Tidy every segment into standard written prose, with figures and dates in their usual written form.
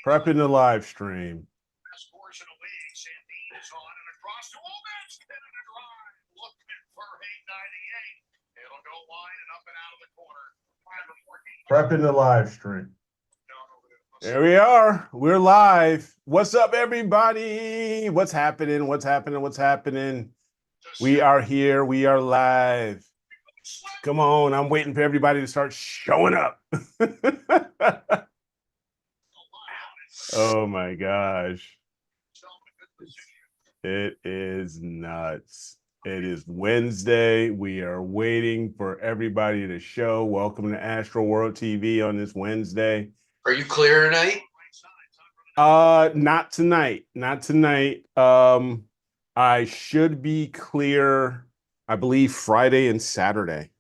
Prepping the live stream. Prepping the live stream. There we are. We're live. What's up, everybody? What's happening? What's happening? What's happening? We are here. We are live. Come on. I'm waiting for everybody to start showing up. Oh my gosh. It is nuts. It is Wednesday. We are waiting for everybody to show. Welcome to AstroWorld TV on this Wednesday. Are you clear tonight? Not tonight. Not tonight. I should be clear, I believe, Friday and Saturday.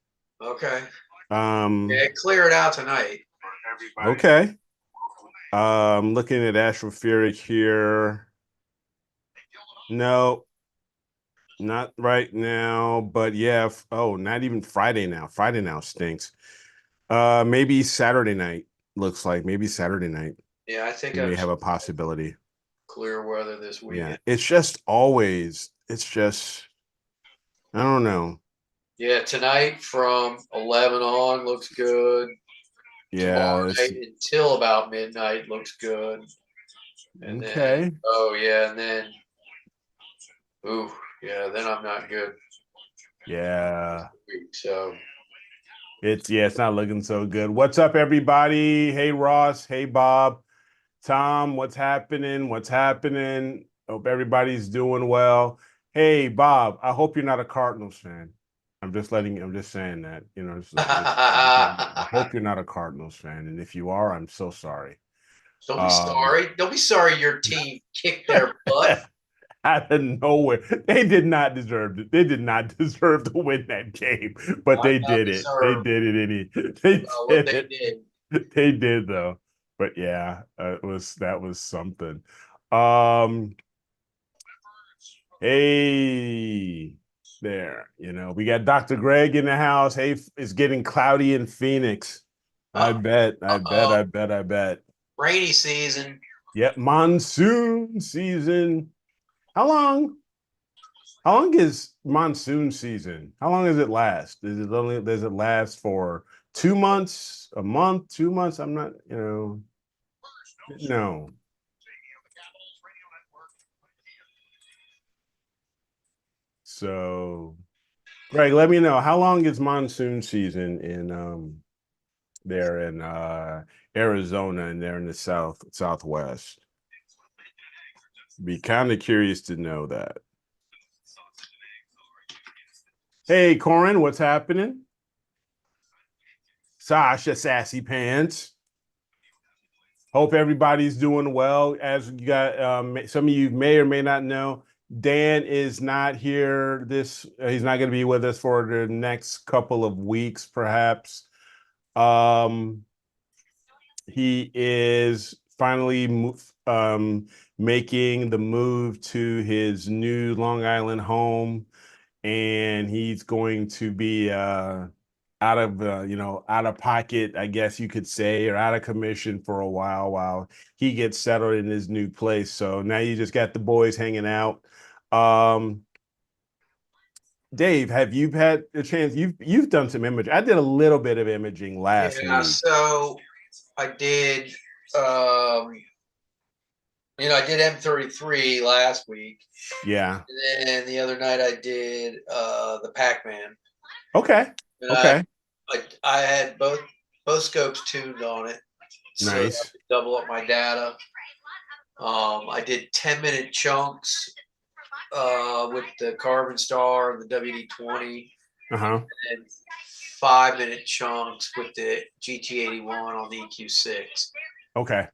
Okay. Yeah, clear it out tonight. Okay. Looking at Astropheric here. No, not right now, but yeah. Oh, not even Friday now. Friday now stinks. Maybe Saturday night. Looks like maybe Saturday night. Yeah, I think we may have a possibility. Clear weather this weekend. Yeah, it's just always. It's just. I don't know. Yeah, tonight from 11 on looks good. Yeah, tomorrow night until about midnight looks good. And okay. Then, oh yeah, and then, ooh, yeah, then I'm not good. Yeah. So it's not looking so good. What's up, everybody? Hey, Ross. Hey, Bob. Tom, what's happening? What's happening? Hope everybody's doing well. Hey, Bob, I hope you're not a Cardinals fan. I'm just saying that, you know, I hope you're not a Cardinals fan. And if you are, I'm so sorry. Don't be sorry. Don't be sorry your team kicked their butt. Out of nowhere. They did not deserve it. They did not deserve to win that game, but they did it. They did it. They did. They did though. But yeah, that was something. Hey there, you know, we got Dr. Greg in the house. Hey, it's getting cloudy in Phoenix. I bet. Rainy season. Yep, monsoon season. How long is monsoon season? How long does it last? Does it last for 2 months, a month, 2 months? I'm not, no. So, Greg, let me know, how long is monsoon season in there in Arizona and there in the southwest? Be kind of curious to know that. Hey, Corin, what's happening? Sasha, Sassy Pants. Hope everybody's doing well. As you got, some of you may or may not know, Dan is not here. He's not going to be with us for the next couple of weeks, perhaps. He is finally making the move to his new Long Island home, and he's going to be out of pocket, I guess you could say, or out of commission for a while he gets settled in his new place. So now you just got the boys hanging out. Dave, have you had a chance? You've done some imaging. I did a little bit of imaging last week. So I did. I did M33 last week. Yeah. And then the other night I did the Pac-Man. Okay. Okay. I had both scopes tuned on it. So nice. I could double up my data. I did 10-minute chunks with the Carbon Star and the WD-20. Uh-huh. And 5-minute chunks with the GT81 on the EQ6. Okay.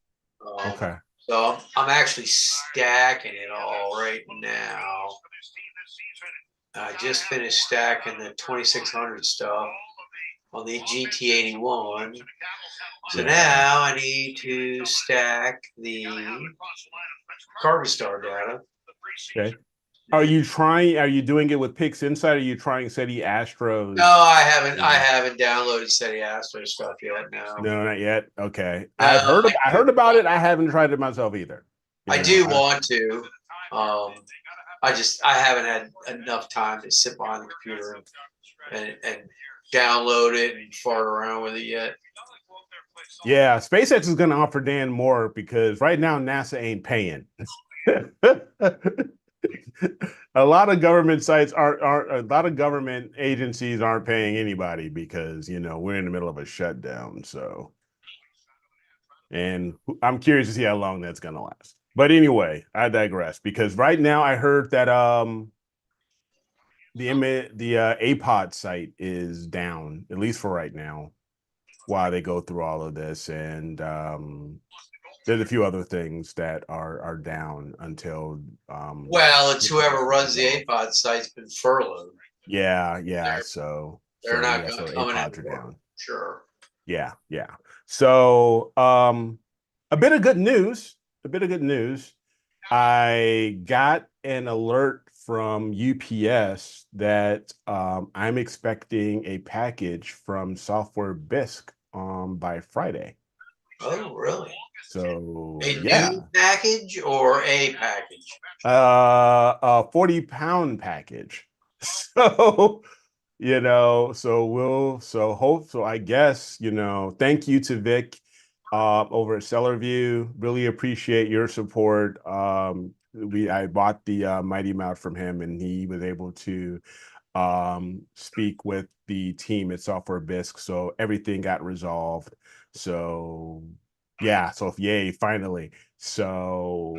Okay. So I'm actually stacking it all right now. I just finished stacking the 2600 stuff on the GT81. So now I need to stack the Carbon Star data. Okay. Are you trying? Are you doing it with Pix Insight? Or are you trying SETI No, Astros? I haven't. I haven't downloaded SETI Astro stuff yet. No, No, not yet. Okay, no, I heard about it. I haven't tried it myself either. I do want to. Um, I haven't had enough time to sit behind the computer and download it and fart around with it yet. Yeah, SpaceX is going to offer Dan more because right now NASA ain't paying. A lot of government sites aren't a lot of government agencies aren't paying anybody because we're in the middle of a shutdown. So, and I'm curious to see how long that's going to last. But anyway, I digress because right now I heard that the APOD site is down, at least for right now, while they go through all of this. And there's a few other things that are down until Well, it's whoever runs the APOD site's been furloughed. yeah. They're not So coming APODs into are work. down. Sure. Yeah. So a bit of good news. I got an alert from UPS that I'm expecting a package from Software Bisque by Friday. Oh, really? So A yeah, new package or a package? a 40-pound package. So so I guess thank you to Vic over at Sellerview. Really appreciate your support. I bought the Mighty Mount from him, and he was able to speak with the team at Software Bisque, so everything got resolved. So yeah, so yay, finally. So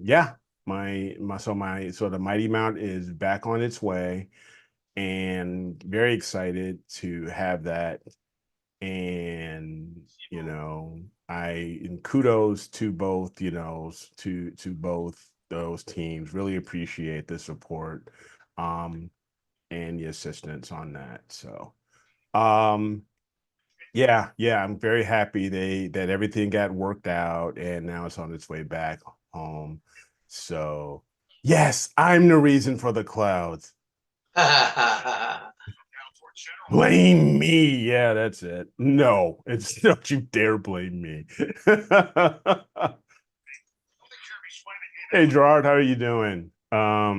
yeah, the Mighty Mount is back on its way, and very excited to have that. And and kudos to both, to both those teams. Really appreciate the support and the assistance on that. So yeah, I'm very happy that everything got worked out and now it's on its way back home. So yes, I'm the reason for the clouds. Blame me. Yeah, that's it. No, it's don't you dare blame me. Hey Gerard, how are you doing? But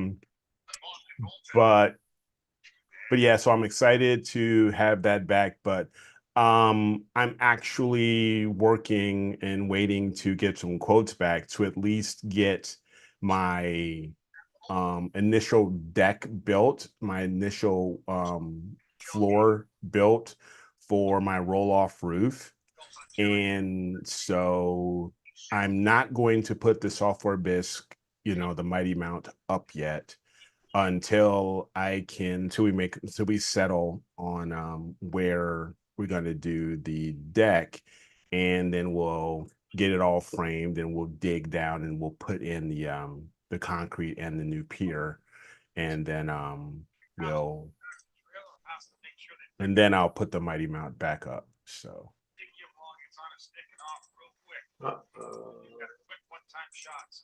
yeah, so I'm excited to have that back, but I'm actually working and waiting to get some quotes back to at least get my initial deck built, my initial floor built for my roll-off roof. And so I'm not going to put the Software Bisque, the Mighty Mount up yet until we settle on where we're going to do the deck, and then we'll get it all framed and we'll dig down and we'll put in the concrete and the new pier, and then we'll and then I'll put the Mighty Mount back up. So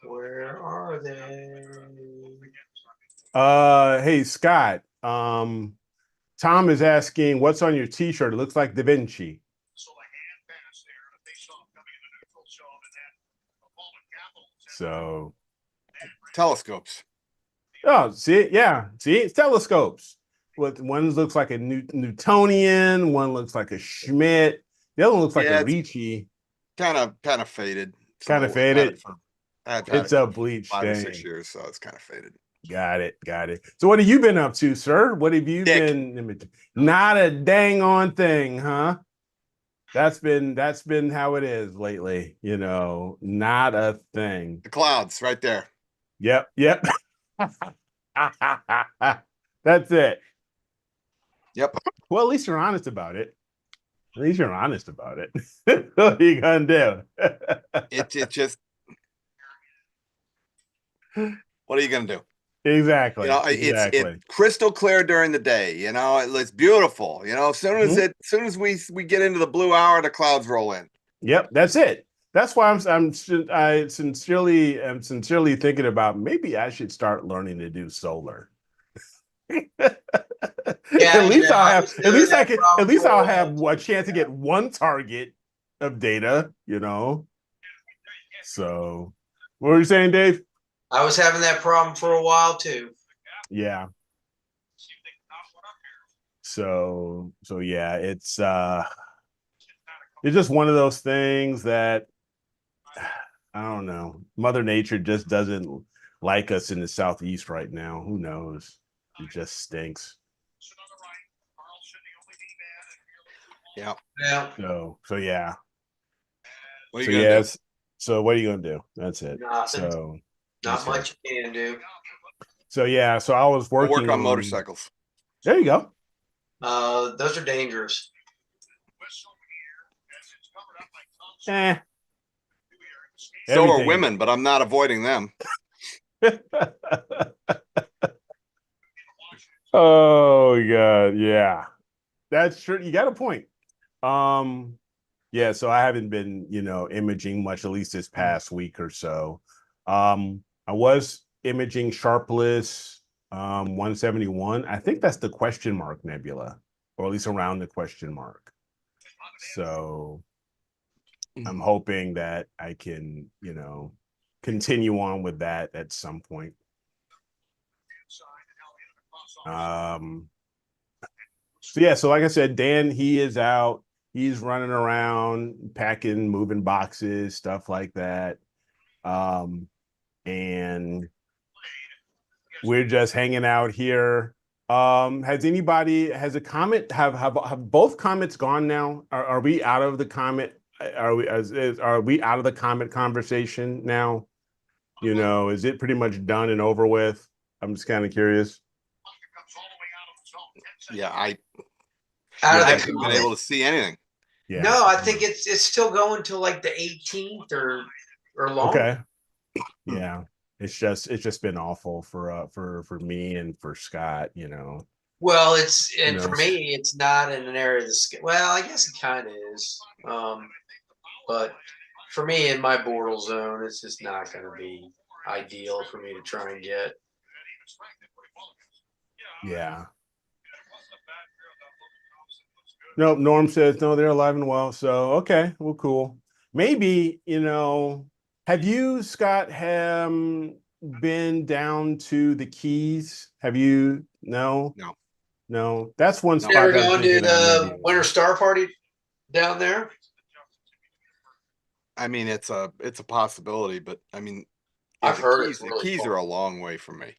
Where are they? Hey Scott, Tom is asking what's on your t-shirt. It looks like Da Vinci. So telescopes. Oh, see, yeah, see, it's telescopes. With one looks like a Newtonian, one looks like a Schmidt, the other one looks like a Ricci. Kind of faded. Kind of faded. I've had it's a bleach 5 thing. or 6 years, so it's kind of faded. Got it. So what have you been up to, sir? What have you been? Not a dang on thing, huh? That's been how it is lately, not a thing. The clouds right there. Yep. That's it. Yep. Well, at least you're honest about it. What are you gonna do? It just what are you gonna do? Exactly. It's crystal clear during the day. It's beautiful. As soon as we get into the blue hour, the clouds roll in. Yep, that's it. That's why I sincerely am sincerely thinking about maybe I should start learning to do solar. Yeah, At least I'll I have was doing that at problem least for I'll a have while. a chance to get one target of data, you know. So what were you saying, Dave? I was having that problem for a while too. Yeah. So yeah, it's just one of those things that I don't know. Mother Nature just doesn't like us in the southeast right now. Who knows? It just stinks. Yeah. Yeah, So yeah. What are So you gonna do? yes. So what are you gonna do? That's it. nothing. So Not okay. much you can do. So yeah. So I was We'll work working on on. motorcycles. There you go. Those are dangerous. Eh. So are Everything. women, but I'm not avoiding them. Oh god, yeah. That's true. You got a point. Yeah, so I haven't been, imaging much, at least this past week or so. I was imaging Sharpless 171. I think that's the question mark nebula, or at least around the question mark. So I'm hoping that I can, continue on with that at some point. So yeah, so like I said, Dan, he is out. He's running around, packing, moving boxes, stuff like that. And we're just hanging out here. Has a comet have both comets gone now? Are we out of the comet? Are we out of the comet conversation now? Is it pretty much done and over with? I'm just kind of curious. Yeah, I Out of the haven't been comet? able to see anything. Yeah. No, I think it's still going till like the 18th or longer. Okay. Yeah. It's just been awful for me and for Scott, Well, Who for knows? me, it's not in an area of the sky. Well, I guess it kind of is. But for me, in my border zone, it's just not going to be ideal for me to try and get. Yeah. Nope, Norm says no, they're alive and well. So okay, well, cool. Maybe, have you, Scott, been down to the Keys? Have you? No, No, no. That's one no. You ever spot that I'm gone to thinking of maybe. the Winter Star Party down there? I mean, it's a possibility, but I mean, yeah, I've heard it's the really keys fun. are a long way from me.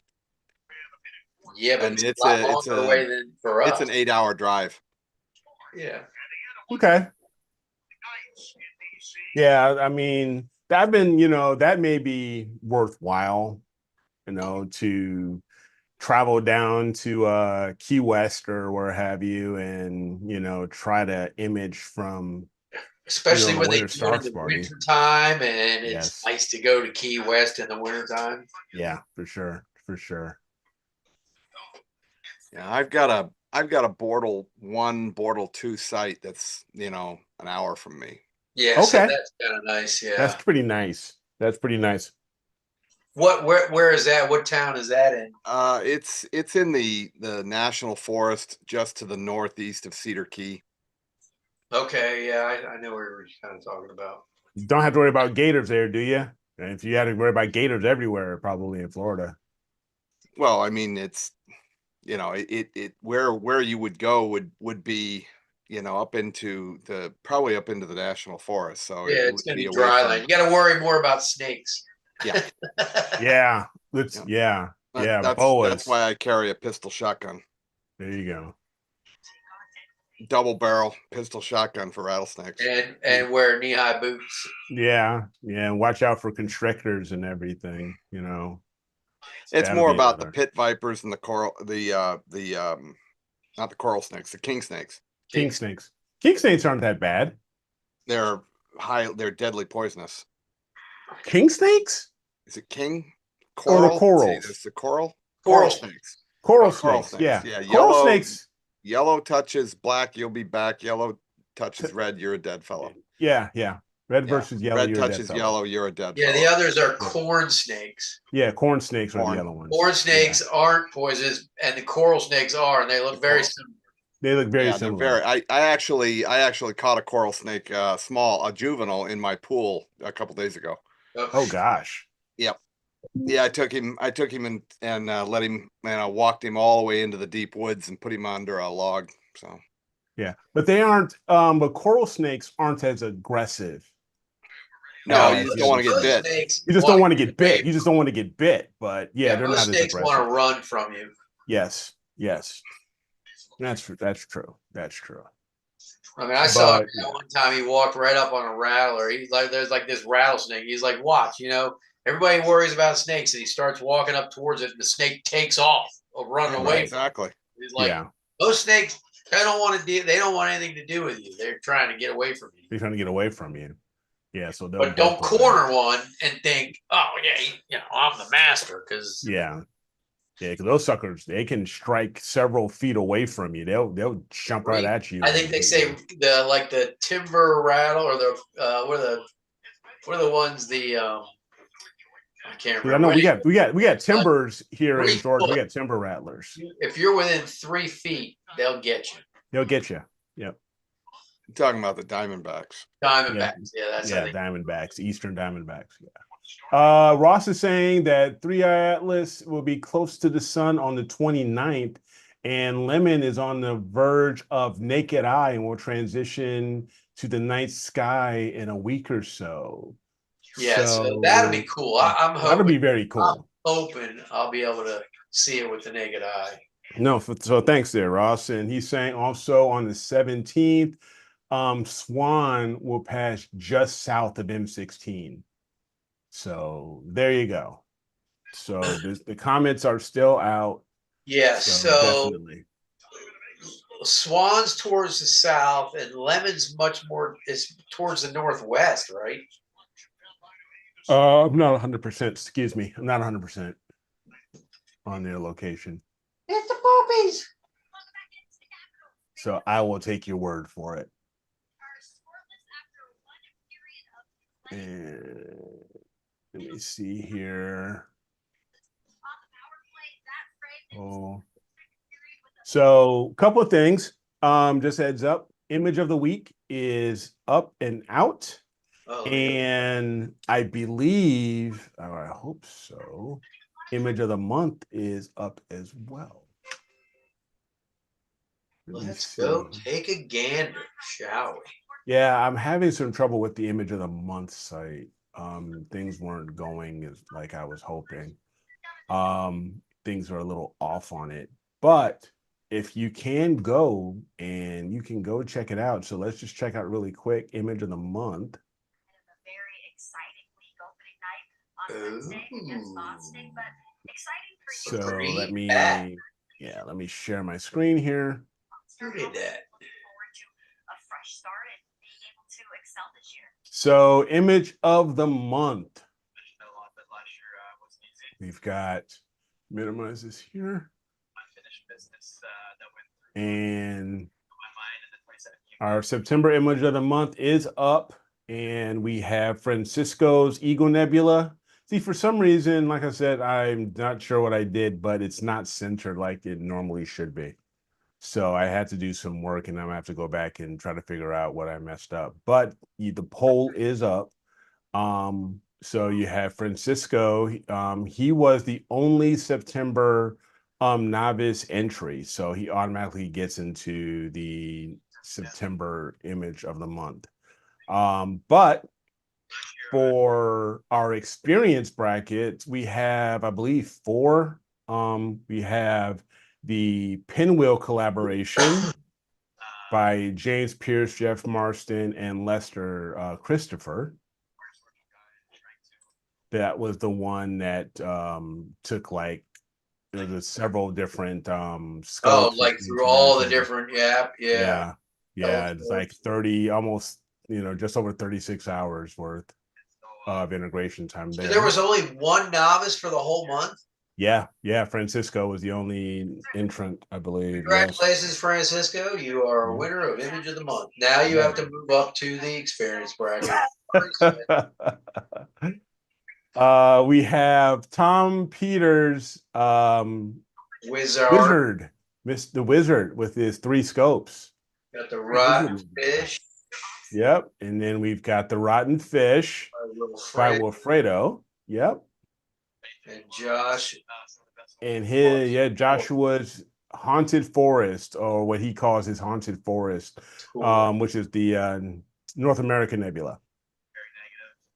Yeah, but I it's mean, a lot longer away than for it's us. an 8-hour drive. Yeah. Okay. Yeah, I mean, I've been, that may be worthwhile, to travel down to Key West or where have you, and try to image from Especially the when they Winter do it in Stars the Party. winter time, and it's Yes. nice to go to Key West in the winter time. Yeah, for sure. For sure. Yeah, I've got a Bortle 1, Bortle 2 site that's, an hour from me. Yeah, so Okay. that's kind of nice. That's Yeah. pretty nice. That's pretty nice. Where is that? What town is that in? It's in the national forest just to the northeast of Cedar Key. Okay, yeah, I know what you're kind of talking about. You don't have to worry about gators there, do you? And if you had to worry about gators everywhere, probably in Florida. Well, I mean, it's where you would go would be, probably up into the national forest. So Yeah, it it's would going to be be away dry from. land. You got to worry more about snakes. Yeah. Yeah. Let's Yeah. yeah, That's boas. why I carry a pistol shotgun. There you go. Double barrel pistol shotgun for rattlesnakes. and wear knee-high boots. Yeah. Yeah. Watch out for constrictors and everything, It's That'll more be about the another. pit vipers and not the coral snakes, the king snakes. King snakes. King snakes aren't that bad. They're deadly poisonous. King snakes? Is it king? Or the Coral? corals? It's the coral? Coral Snakes. Coral Coral snakes. snakes. Yeah. Yeah. Coral snakes. Yellow touches black, you'll be back. Yellow touches red, you're a dead fellow. Yeah. Yeah. Red Yeah. versus yellow. Red You're a dead touches fella. yellow, you're a dead Yeah, fella. the others are Yeah. corn snakes. Yeah, corn snakes are the Corn. yellow ones. Corn snakes aren't poisonous, and the coral snakes are, and they look very similar. They look very Yeah, similar. they're very. I actually caught a coral snake, a juvenile, in my pool a couple days ago. Oh gosh. Yep. Yeah, I took him and let him, and I walked him all the way into the deep woods and put him under a log. So Yeah, but they aren't. But coral snakes aren't as aggressive. no, as you just the don't want other to get snakes. bit. Snakes You just don't want to get get bit. You just don't want to get bit. But yeah, they're most not as snakes want aggressive. to run from you. Yes, yes, that's true. That's true. That's true. I mean, I saw But, him one time. He walked right up on a rattler. He's like, there's like this rattlesnake. He's like, watch, everybody worries about snakes, and he starts walking up towards it, and the snake takes off, running away. Exactly. He's like, yeah, those snakes, they don't want to do. They don't want anything to do with you. They're trying to get away from you. they're trying to get away from you. Yeah, so they'll But don't bolt away. corner one and think, oh yeah, I'm the master, because Yeah, yeah, because those suckers, they can strike several feet away from you. They'll jump right at you. I think they say the timber rattle, or the what are the ones I can't I remember. know we got timbers here in 3 Georgia. We foot. got timber rattlers. If you're within 3 feet, they'll get you. They'll get you. Yep. I'm talking about the Diamondbacks. Diamondbacks. Yeah, that's Yeah, I think. Diamondbacks, Eastern Diamondbacks. Yeah. Ross is saying that 3-Eye Atlas will be close to the sun on the 29th, and Lemon is on the verge of naked eye and will transition to the night sky in a week or so. Yeah, so that'll be cool. I'm hoping that'll be very cool. I'm hoping I'll be able to see it with the naked eye. No, so thanks there, Ross. And he's saying also on the 17th, Swan will pass just south of M16. So there you go. So the comments are still out. Yeah, so definitely. Swan's towards the south, and Lemon's much more is towards the northwest, right? I'm not 100%. Excuse me. I'm not 100% on their location. It's the poopies. So I will take your word for it. And let me see here. Oh, so a couple of things. Just heads up. Image of the week is up and out. Oh, And I believe, or I hope so, image of the month is up as well. let's go take a gander, shall we? Yeah, I'm having some trouble with the image of the month site. Things weren't going as like I was hoping. Things are a little off on it, but if you can go and you can go check it out. So let's just check out really quick image of the month. So let me share my screen here. Look at that. So image of the month. We've got minimize this here. And our September image of the month is up, and we have Francisco's Eagle Nebula. See, for some reason, like I said, I'm not sure what I did, but it's not centered like it normally should be. So I had to do some work, and I'm gonna have to go back and try to figure out what I messed up. But the poll is up. So you have Francisco. He was the only September novice entry, so he automatically gets into the September image of the month. But for our experience brackets, we have, I believe, 4. We have the Pinwheel collaboration by James Pierce, Jeff Marston, and Lester Christopher. That was the one that took like there's several different scopes. Oh, like through all the different yeah. It's like 30, almost just over 36 hours worth of integration time there. So there was only one novice for the whole month? Yeah, Francisco was the only entrant, I believe. Congratulations, yes. Francisco. You are a winner of Image of the Month. Now you have to move up to the experience bracket. We have Tom Peters, Wizard. The Wizard with his 3 scopes. Got the rotten Wizard. fish. Yep. And then we've got the Rotten Fish by Wilfredo. Yep. And Josh. And Joshua's Haunted Forest, or what he calls his Haunted Forest, which is the North American Nebula.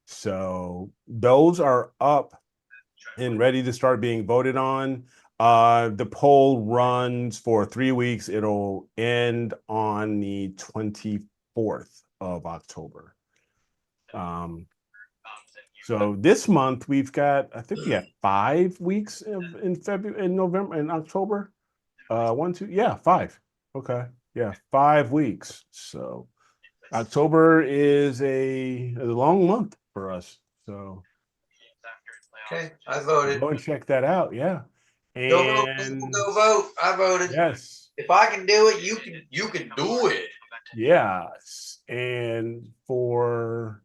So those are up and ready to start being voted on. The poll runs for 3 weeks. It'll end on the 24th of October. So this month we've got, I think we got 5 weeks in February, in November, in October. 1, 2, yeah, 5. Okay, yeah, 5 weeks. So October is a long month for us. So okay, I voted. go and check that out. Yeah, and go vote. I voted. Yes, if I can do it, you can do it. Yes, and for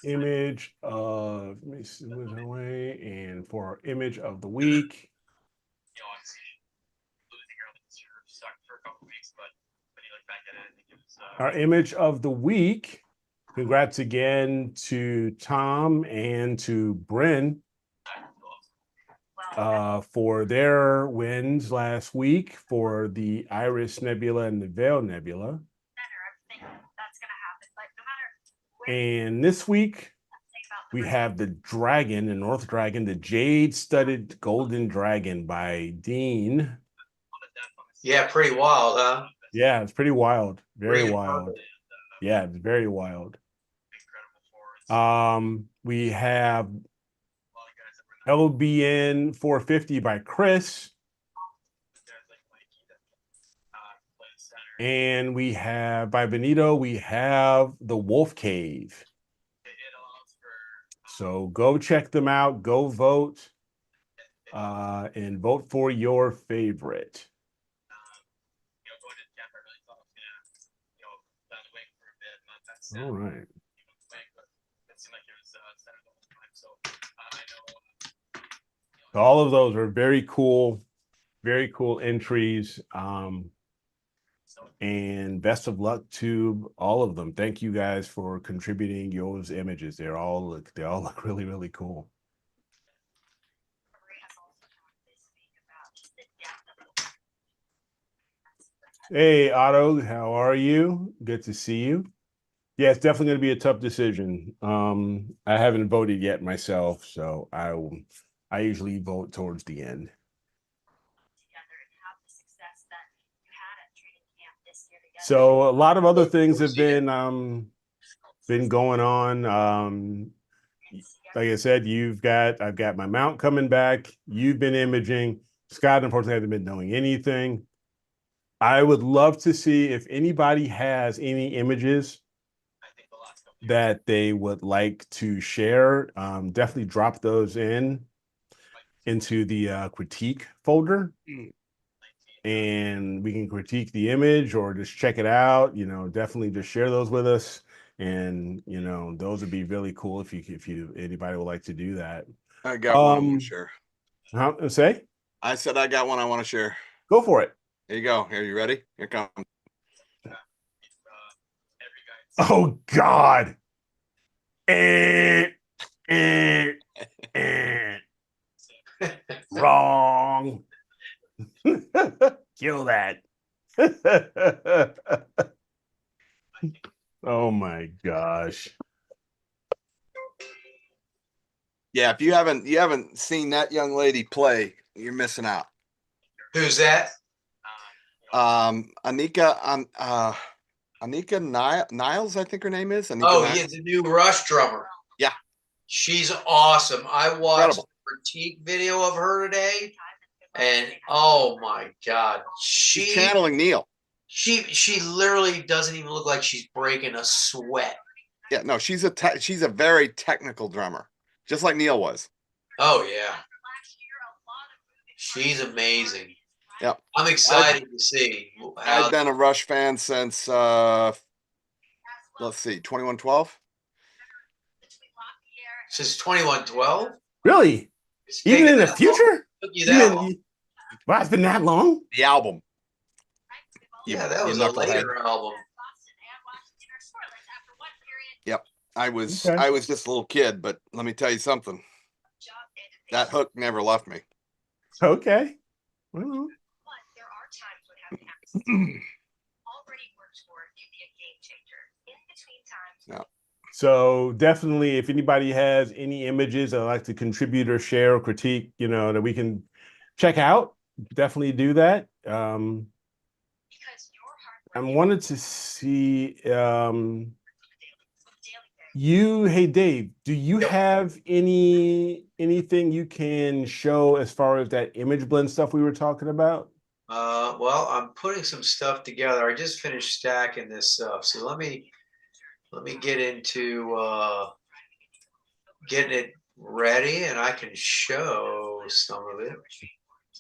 image of, let me see what's away, and for our image of the week. Our image of the week. Congrats again to Tom and to Bryn for their wins last week for the Iris Nebula and the Veil Nebula. And this week we have the dragon, the North Dragon, the jade-studded golden dragon by Dean. Yeah, pretty wild, huh? Yeah, it's pretty wild. Very wild. Yeah, it's very wild. We have LBN 450 by Chris. And we have by Benito, we have the Wolf Cave. So go check them out, go vote, and vote for your favorite. All right. All of those are very cool entries. And best of luck to all of them. Thank you guys for contributing those images. They all look really, really cool. Hey, Otto, how are you? Good to see you. Yeah, it's definitely going to be a tough decision. I haven't voted yet myself, so I usually vote towards the end. So a lot of other things have been going on. Like I said, I've got my mount coming back. You've been imaging. Scott, unfortunately, hasn't been doing anything. I would love to see if anybody has any images that they would like to share. Definitely drop those into the critique folder. And we can critique the image or just check it out. Definitely just share those with us. And those would be really cool if anybody would like to do that. I got one I want to share. Say? I said I got one I want to share. Go for it. Here you go. Here, you ready? Here comes. Oh God. Wrong. Kill that. Oh my gosh. Yeah, if you haven't seen that young lady play, you're missing out. Who's that? Anika Niles, I think her name is. Anika oh, Niles. yeah, the new Rush drummer. Yeah. She's awesome. I watched Incredible. a critique video of her today, and oh my God. She's channeling Neil. She literally doesn't even look like she's breaking a sweat. Yeah, no, she's a very technical drummer, just like Neil was. Oh yeah. She's amazing. Yeah. I'm excited to see. I've been a Rush fan since let's see, 2112. Since 2112? Really? It's Even taken in the that long? future? Took you that long? Even wow, it's been that long? The album. Yeah, that you was a knucklehead. later album. Yep. I was Okay. just a little kid, but let me tell you something. That hook never left me. Okay. Well, No. so definitely, if anybody has any images that like to contribute or share or critique, you know, that we can check out, definitely do that. I wanted to see you. Hey, Dave, do you Yep. have anything you can show as far as that image blend stuff we were talking about? Well, I'm putting some stuff together. I just finished stacking this stuff, so let me get into getting it ready, and I can show some of it.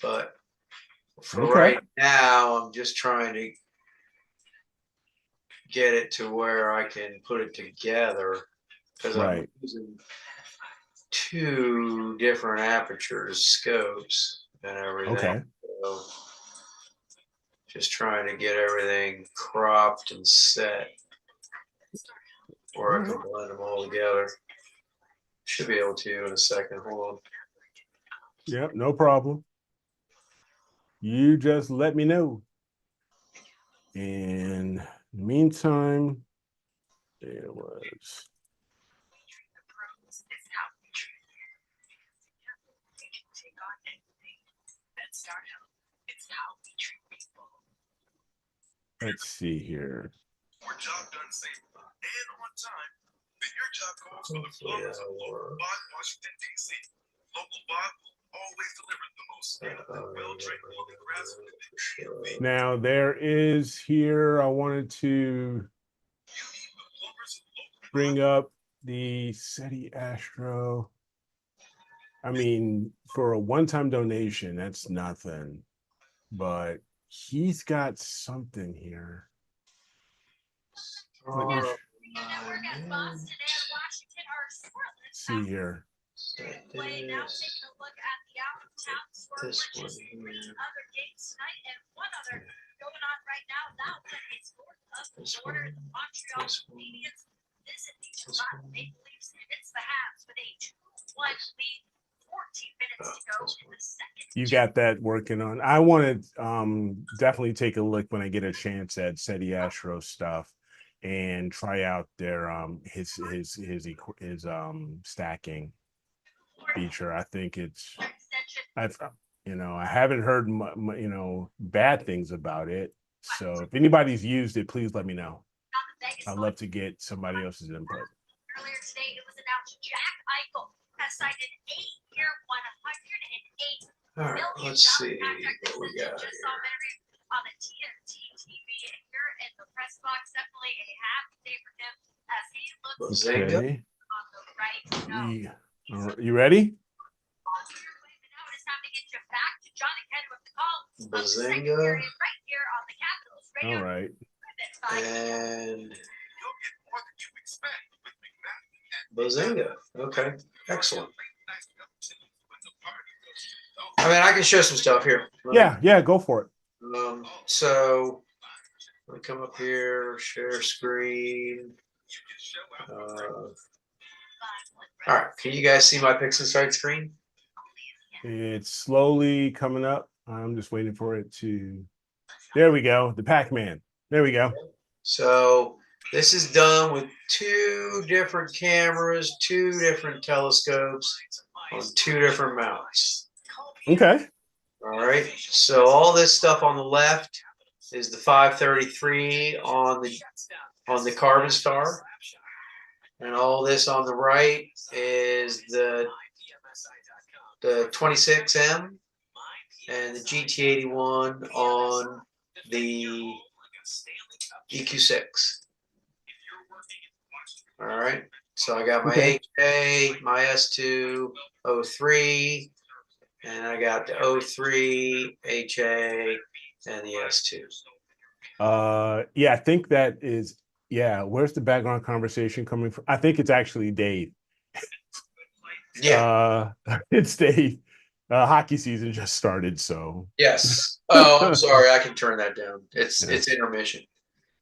But for Okay. right now, I'm just trying to get it to where I can put it together because I'm Right. using two different apertures, scopes, and everything. Okay. So just trying to get everything cropped and set where I can blend them all together. Should be able to in a second. Hold on. Yep, no problem. You just let me know. And in the meantime, there was. Let's see here. Hopefully that'll work. Now there is here, I wanted to bring up the SETI Astro. I mean, for a one-time donation, that's nothing, but he's got something here. Let me see here. This one here. This one. This one. You got that working on. I want to definitely take a look when I get a chance at SETI Astro stuff and try out their his stacking feature. I think it's I haven't heard bad things about it. So if anybody's used it, please let me know. I'd love to get somebody else's input. Earlier today, it was announced Jack Eichel has signed an 8-year, $108 All right, let's see what we got here. on the TNT TV here in the press box. Definitely a happy day for him as he looks Okay. on the right. Now, All right, you ready? it's time to get you back to Johnny Ken with the call. Bazinga. Right here on the Capitals radio. All right. And Bazinga. Okay, excellent. I mean, I can show some stuff here. Yeah, go for it. So let me come up here, share screen. All right, can you guys see my Pixinsight screen? It's slowly coming up. I'm just waiting for it to. There we go. The Pac-Man. There we go. So this is done with two different cameras, two different telescopes on two different mounts. Okay. All right. So all this stuff on the left is the 533 on the Carbon Star, and all this on the right is the 26M and the GT81 on the EQ6. All right. So I got my HA, my S2 03, and I got the 03 HA and the S2. Yeah, I think that is. Yeah, where's the background conversation coming from? I think it's actually Dave. Yeah. It's Dave. Hockey season just started, so Yes. Oh, I'm sorry. I can turn that down. yeah, It's intermission.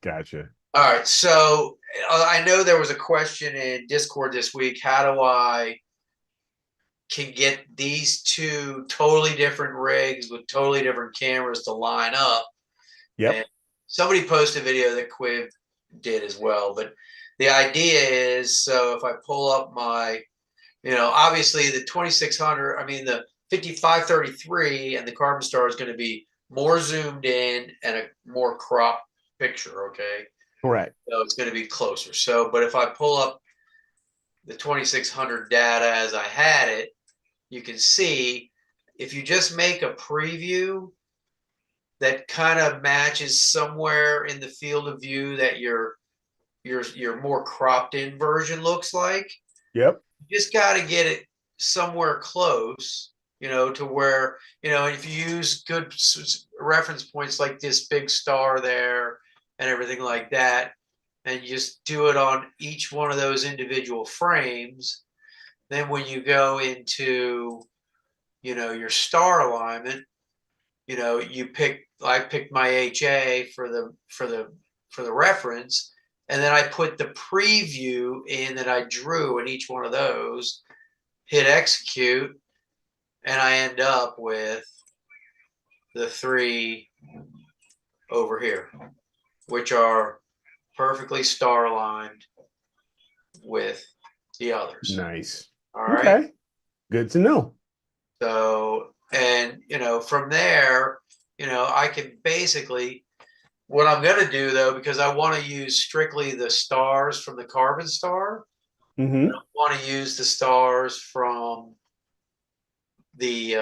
gotcha. All right. So I know there was a question in Discord this week. How do I can get these two totally different rigs with totally different cameras to line up? Yep. And somebody posted a video that Quiv did as well. But the idea is, so if I pull up my, obviously the 2600, I mean the 5533 and the Carbon Star is going to be more zoomed in and a more cropped picture. Okay. Correct. So it's going to be closer. So, but if I pull up the 2600 data as I had it, you can see if you just make a preview that kind of matches somewhere in the field of view that your more cropped in version looks like, Yep. you just got to get it somewhere close, to where, if you use good reference points like this big star there and everything like that, and you just do it on each one of those individual frames, then when you go into, your star alignment, I picked my HA for the reference, and then I put the preview in that I drew in each one of those, hit execute, and I end up with the three over here, which are perfectly star aligned with the others. Nice. All right. Okay. Good to know. So, and from there, I can basically, what I'm going to do though, because I want to use strictly the stars from the Carbon Star, Mm-hmm. I want to use the stars from the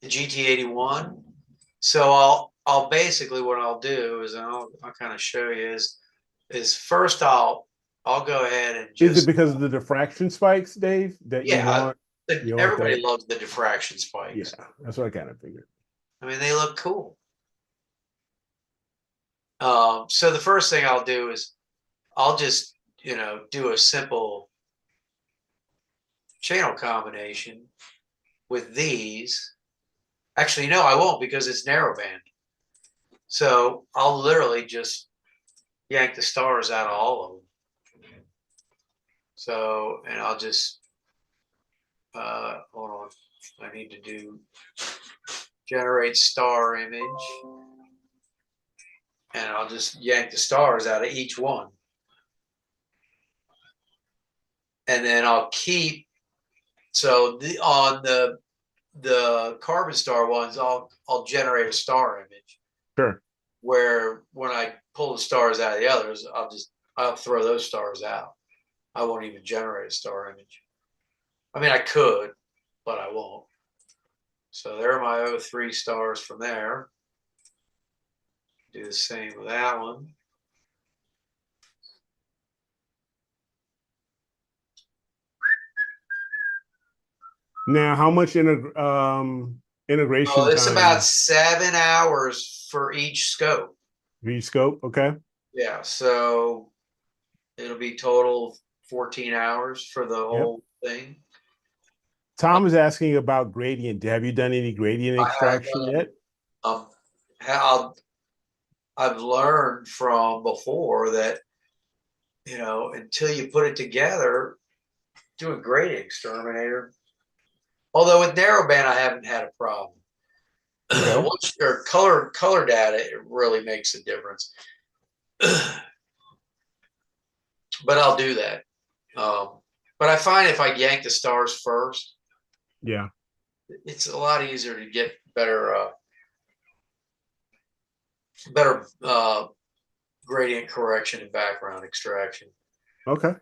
GT81. So I'll basically, what I'll do is, and I'll kind of show you is first I'll go ahead and Is it just, because of the diffraction spikes, Dave, that you yeah, want? You want everybody that? loves the diffraction Yeah, spikes. that's what I kind of figured. I mean, they look cool. So the first thing I'll do is I'll just, do a simple channel combination with these. Actually, no, I won't, because it's narrowband. So I'll literally just yank the stars out of all of them. So, and I'll just, hold on. I need to do generate star image. And I'll just yank the stars out of each one. And then I'll keep, so on the Carbon Star ones, I'll generate a star image. Sure. Where when I pull the stars out of the others, I'll throw those stars out. I won't even generate a star image. I mean, I could, but I won't. So there are my 03 stars from there. Do the same with that one. Now, how much integration Oh, it's time? about 7 hours for each scope. V-scope, okay. Yeah, so it'll be total 14 hours for the whole thing. Tom is asking about gradient. Have you done any gradient extraction yet? I've learned from before that, until you put it together, do a gradient exterminator. Although with narrowband, I haven't had a problem. Okay. Once your color data, it really makes a difference. But I'll do that. But I find if I yank the stars first, Yeah. it's a lot easier to get better gradient correction and background extraction. Okay.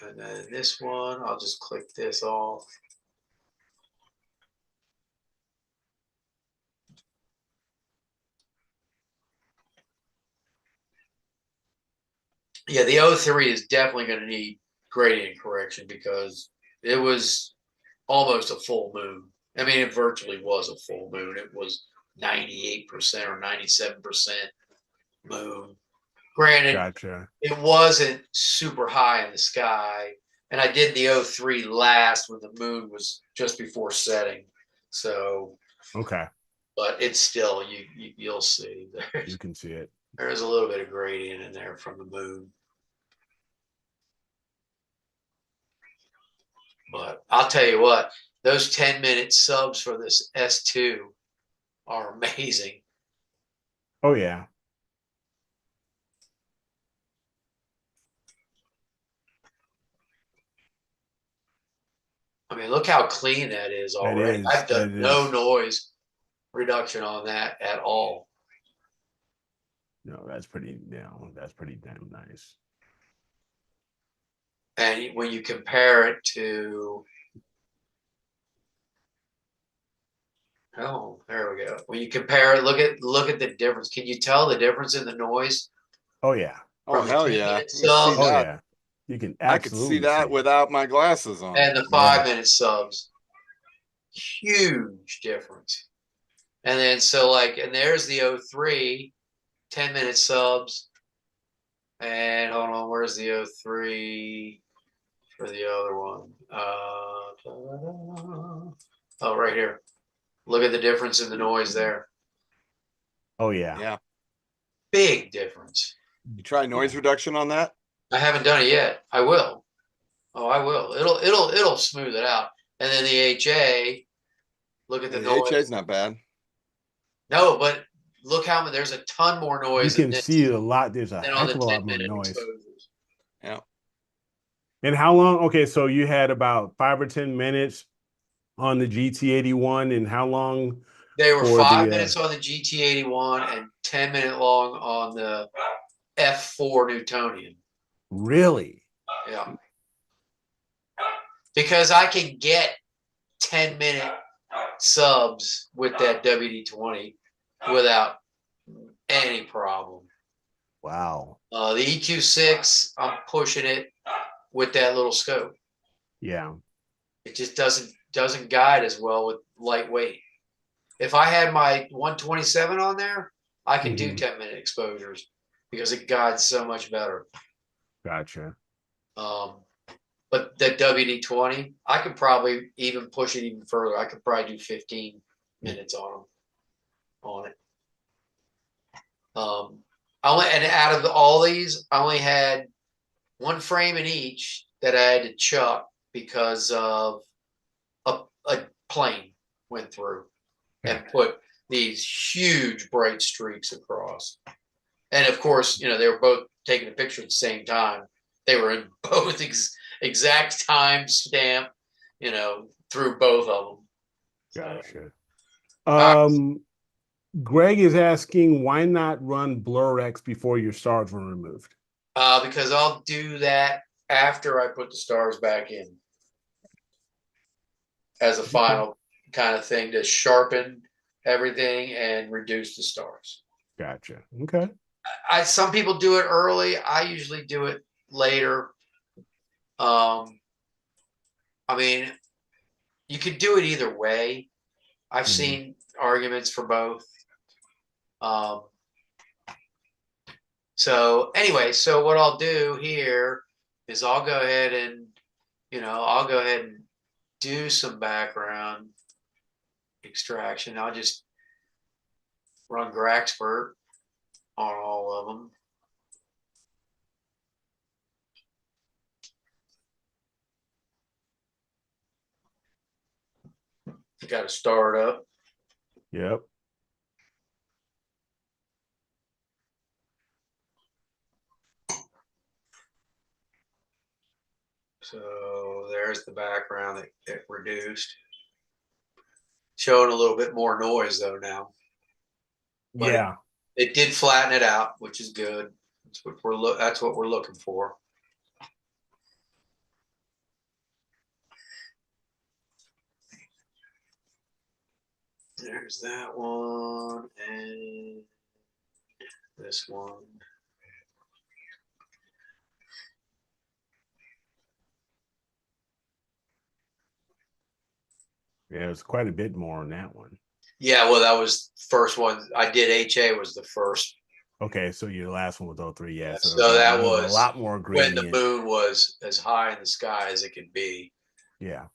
And then this one, I'll just click this off. Yeah, the 03 is definitely going to need gradient correction because it was almost a full moon. I mean, it virtually was a full moon. It was 98% or 97% moon. Granted, Gotcha. it wasn't super high in the sky, And I did the 03 last when the moon was just before setting. So, Okay, but it's still, you'll see you can see it. there's a little bit of gradient in there from the moon. But I'll tell you what, those 10-minute subs for this S2 are amazing. Oh yeah. I mean, look how clean that is That already. is. I've done That no is. noise reduction on that at all. No, that's pretty. Yeah, that's pretty damn nice. And when you compare it to, oh, there we go. When you compare it, look at the difference. Can you tell the difference in the noise Oh yeah. Oh, from the hell 10 yeah. minute You can see subs Oh that. yeah. You can I could see absolutely that it. without my glasses on. and the 5-minute subs? Huge difference. And then so like, and there's the 03 10-minute subs. And hold on, where's the 03 for the other one? Oh, right here. Look at the difference in the noise there. Oh yeah. Yeah. Big difference. You try noise Yeah. reduction on that? I haven't done it yet. I will. Oh, I will. It'll smooth it out. And then the HA, look at the The noise. HA's not bad. No, but look how there's a ton more You noise in can this see a lot. There's a than on heck the of a lot more 10-minute noise. exposures. Yeah. And how long? Okay, so you had about 5 or 10 minutes on the GT81, and how long? They were For 5 the, minutes on the GT81 and 10-minute long on the F4 Newtonian. Really? Yeah. Because I can get 10-minute subs with that WD-20 without any problem. Wow. The EQ6, I'm pushing it with that little scope. Yeah. It just doesn't guide as well with lightweight. If I had my 127 on there, I can do 10-minute exposures because it guides so much better. Gotcha. But the WD-20, I could probably even push it even further. I could probably do 15 minutes on it. And out of all these, I only had one frame in each that I had to chuck because of a plane went through and put these huge bright streaks across. And of course, they were both taking a picture at the same time. They were in both exact time stamp, through both of them. Gotcha. Greg is asking, why not run BlurX before your stars were removed? Because I'll do that after I put the stars back in as a final kind of thing to sharpen everything and reduce the stars. Gotcha. Okay. Some people do it early. I usually do it later. I mean, you could do it either way. I've seen arguments for both. So anyway, so what I'll do here is I'll go ahead and, do some background extraction. I'll just run Graxpert on all of them. Got to start up. Yep. So there's the background that reduced. Showing a little bit more noise though now. But yeah. It did flatten it out, which is good. That's what we're looking for. There's that one and this one. Yeah, it's quite a bit more on that one. Yeah, well, that was first one. I did HA was the first Okay, so your last one was 03, yeah. So, So that there's a was lot more when the gradient. moon was as high in the sky as it could be. Yeah.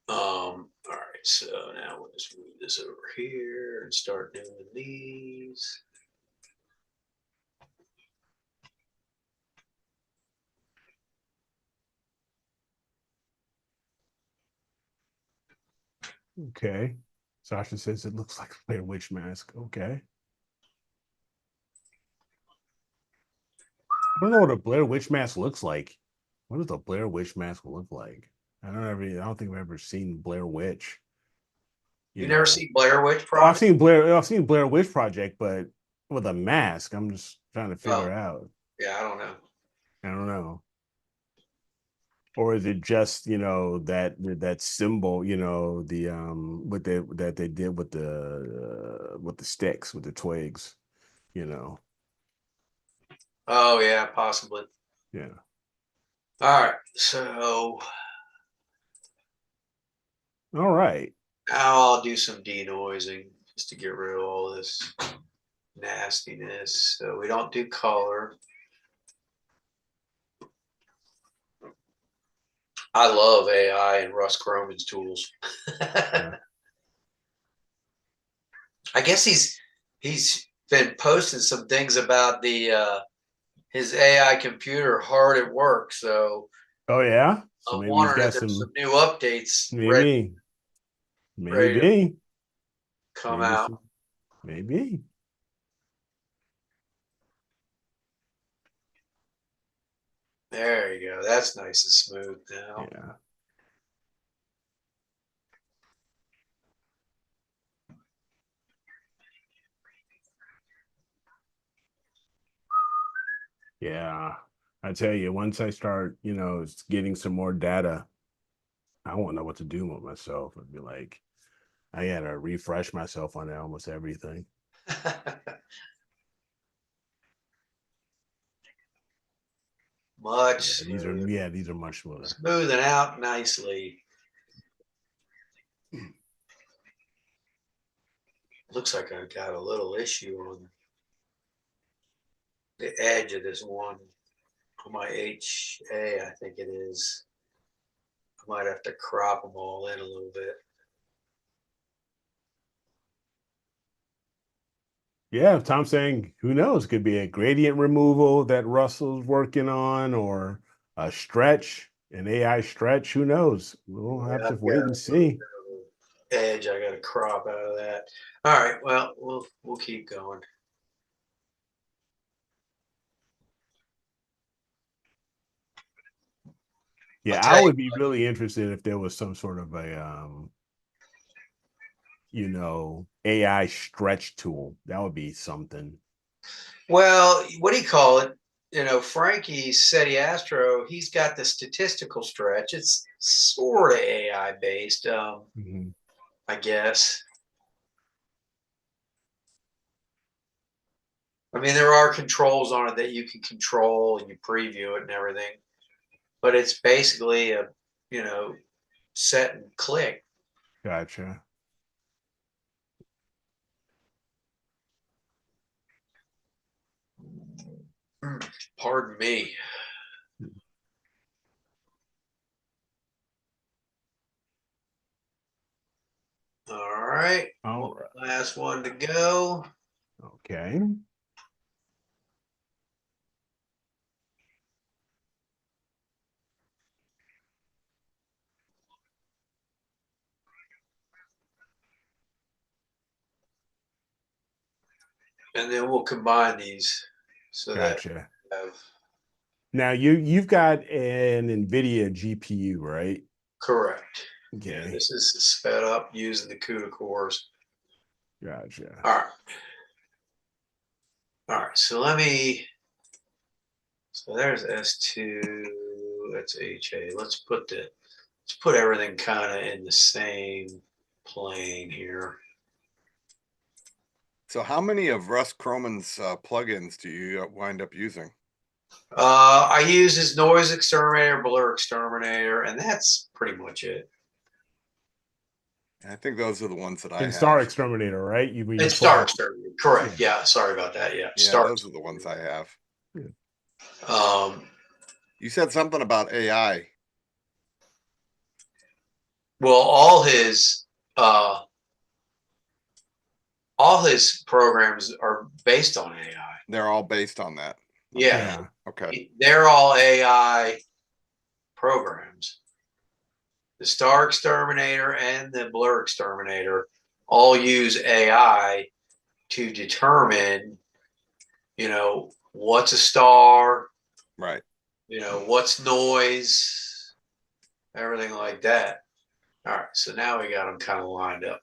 All right, so now we'll just move this over here and start doing these. Okay. Sasha says it looks like a Blair Witch mask. Okay. I don't know what a Blair Witch mask looks like. What does a Blair Witch mask look like? I don't think I've ever seen Blair Witch. You never Know. seen Blair Witch Oh, I've Project? seen Blair Witch Project, but with a mask, I'm just trying to figure Oh, out. yeah, I don't know. I don't know. Or is it just, that symbol, the that they did with the sticks, with the twigs, you know. Oh, yeah, possibly. Yeah. All right, so All right. now I'll do some denoising just to get rid of all this nastiness. So we don't do color. I love AI and Russ Croman's tools. Yeah. I guess he's been posting some things about the his AI computer hard at work. So Oh yeah. So I'm maybe he's wondering got if there's some some. new updates Maybe. ready to Maybe. come out. Maybe. There you go. That's nice and smooth now. Yeah. Yeah. I tell you, once I start, getting some more data, I won't know what to do with myself. I'd be like, I gotta refresh myself on almost everything. Much Yeah, smoother. these are much smoother. Smoothing out nicely. Looks like I've got a little issue on the edge of this one on my HA, I think it is. I might have to crop them all in a little bit. Yeah, Tom's saying, who knows? Could be a gradient removal that Russell's working on, or a stretch, an AI stretch. Who knows? We'll have Yeah, to I've got wait and see. a edge I got to crop out of that. All right, well, we'll keep going. I'll Yeah, I tell you. would be really interested if there was some sort of a AI stretch tool. That would be something. Well, what do you call it? Frankie SETI Astro, he's got the statistical stretch. It's sort of AI based, Mhm. I guess. I mean, there are controls on it that you can control and you preview it and everything, but it's basically a, you know, set and click. Gotcha. Pardon me. All right. All One right. last one to go. Okay. And then we'll combine these so that Gotcha. we have Now you've got an NVIDIA GPU, right? correct. Yeah, Okay. this is sped up using the CUDA cores. Gotcha. All right. All right. So there's S2, that's HA. Let's put everything kind of in the same plane here. So how many of Russ Croman's plugins do you wind up using? I use his noise exterminator, blur exterminator, and that's pretty much it. I think those are the ones that I In have. Star Exterminator, right? You It's Star Exterminator, correct? Yeah. Sorry about that. Yeah, Yeah, Star. those are the ones I have. Um, You said something about AI. well, all his programs are based on AI. They're all based on that. Yeah, Okay. they're all AI programs. The Star Exterminator and the Blur Exterminator all use AI to determine, what's a star, Right. what's noise, everything like that. All right, so now we got them kind of lined up.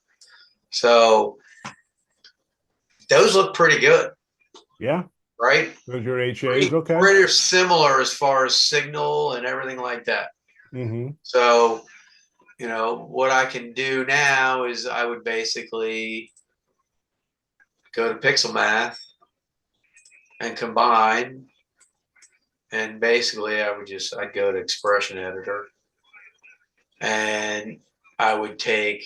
So those look pretty good. Yeah. Right? Those are your HAs, okay. Pretty similar as far as signal and everything like that. Mm-hmm. So, what I can do now is I would basically go to Pixel Math and combine. And basically I'd go to Expression Editor and I would take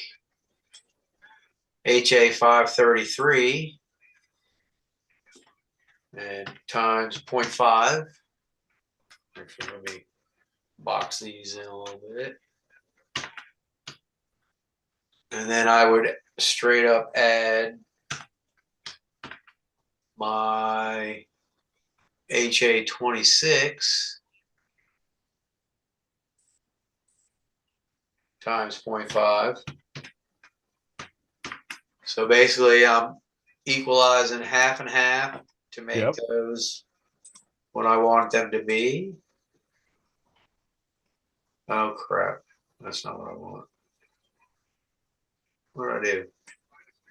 HA533 and times 0.5. Actually, let me box these in a little bit. And then I would straight up add my HA26 times 0.5. So basically I'm equalizing half and half to make those what I want them to be. Oh crap. That's not what I want. What did I do?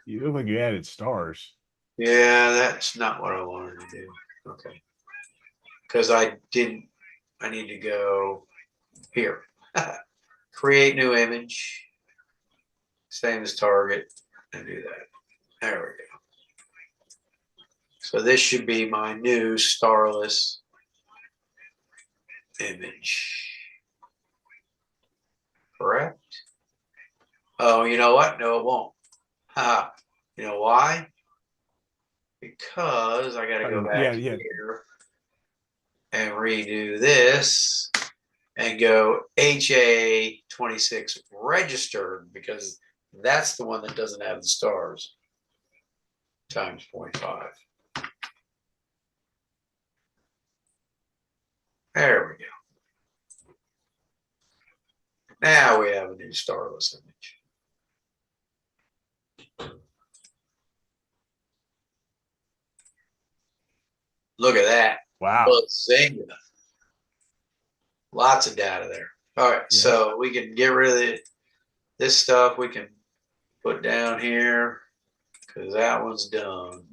You look like you added stars. Yeah, that's not what I wanted to do. Okay. Because I need to go here. Create new image. Same as target and do that. There we go. So this should be my new starless image. Correct? Oh, you know what? No, it won't. You know why? Because I got to go back here and redo this and go HA26 registered because that's the one that doesn't have the stars times 0.5. There we go. Now we have a new starless image. Look at that. Wow. Bazinga. Lots of data there. All right, so we can get rid of this stuff. We can put down here because that one's done.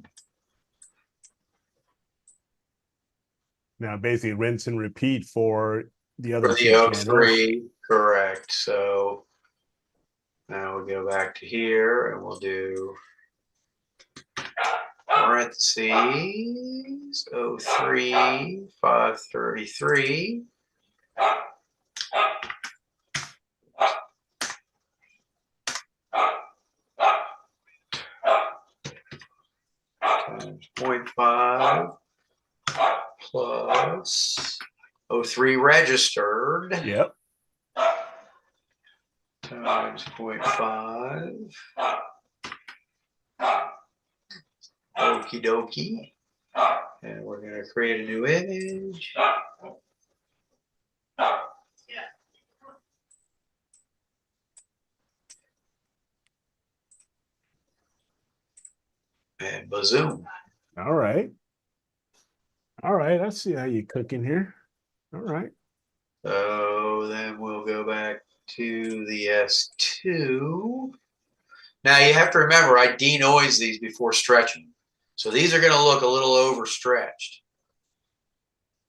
Now basically rinse and repeat for the other For the two channels. 03, correct. So now we'll go back to here and we'll do parentheses 03 533 times 0.5 plus 03 registered. Yep. Times 0.5. Okie dokie. And we're going to create a new image. And bazoom. All right. All right. I see how you're cooking here. All right. So then we'll go back to the S2. Now you have to remember I denoise these before stretching. So these are going to look a little overstretched.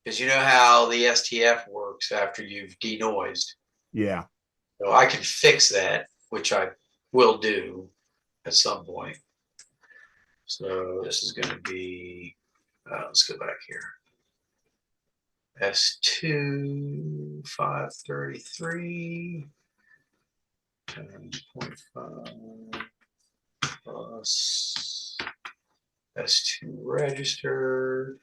Because you know how the STF works after you've denoised. Yeah. So I can fix that, which I will do at some point. So this is going to be, let's go back here. S2 533 10.5 plus S2 registered.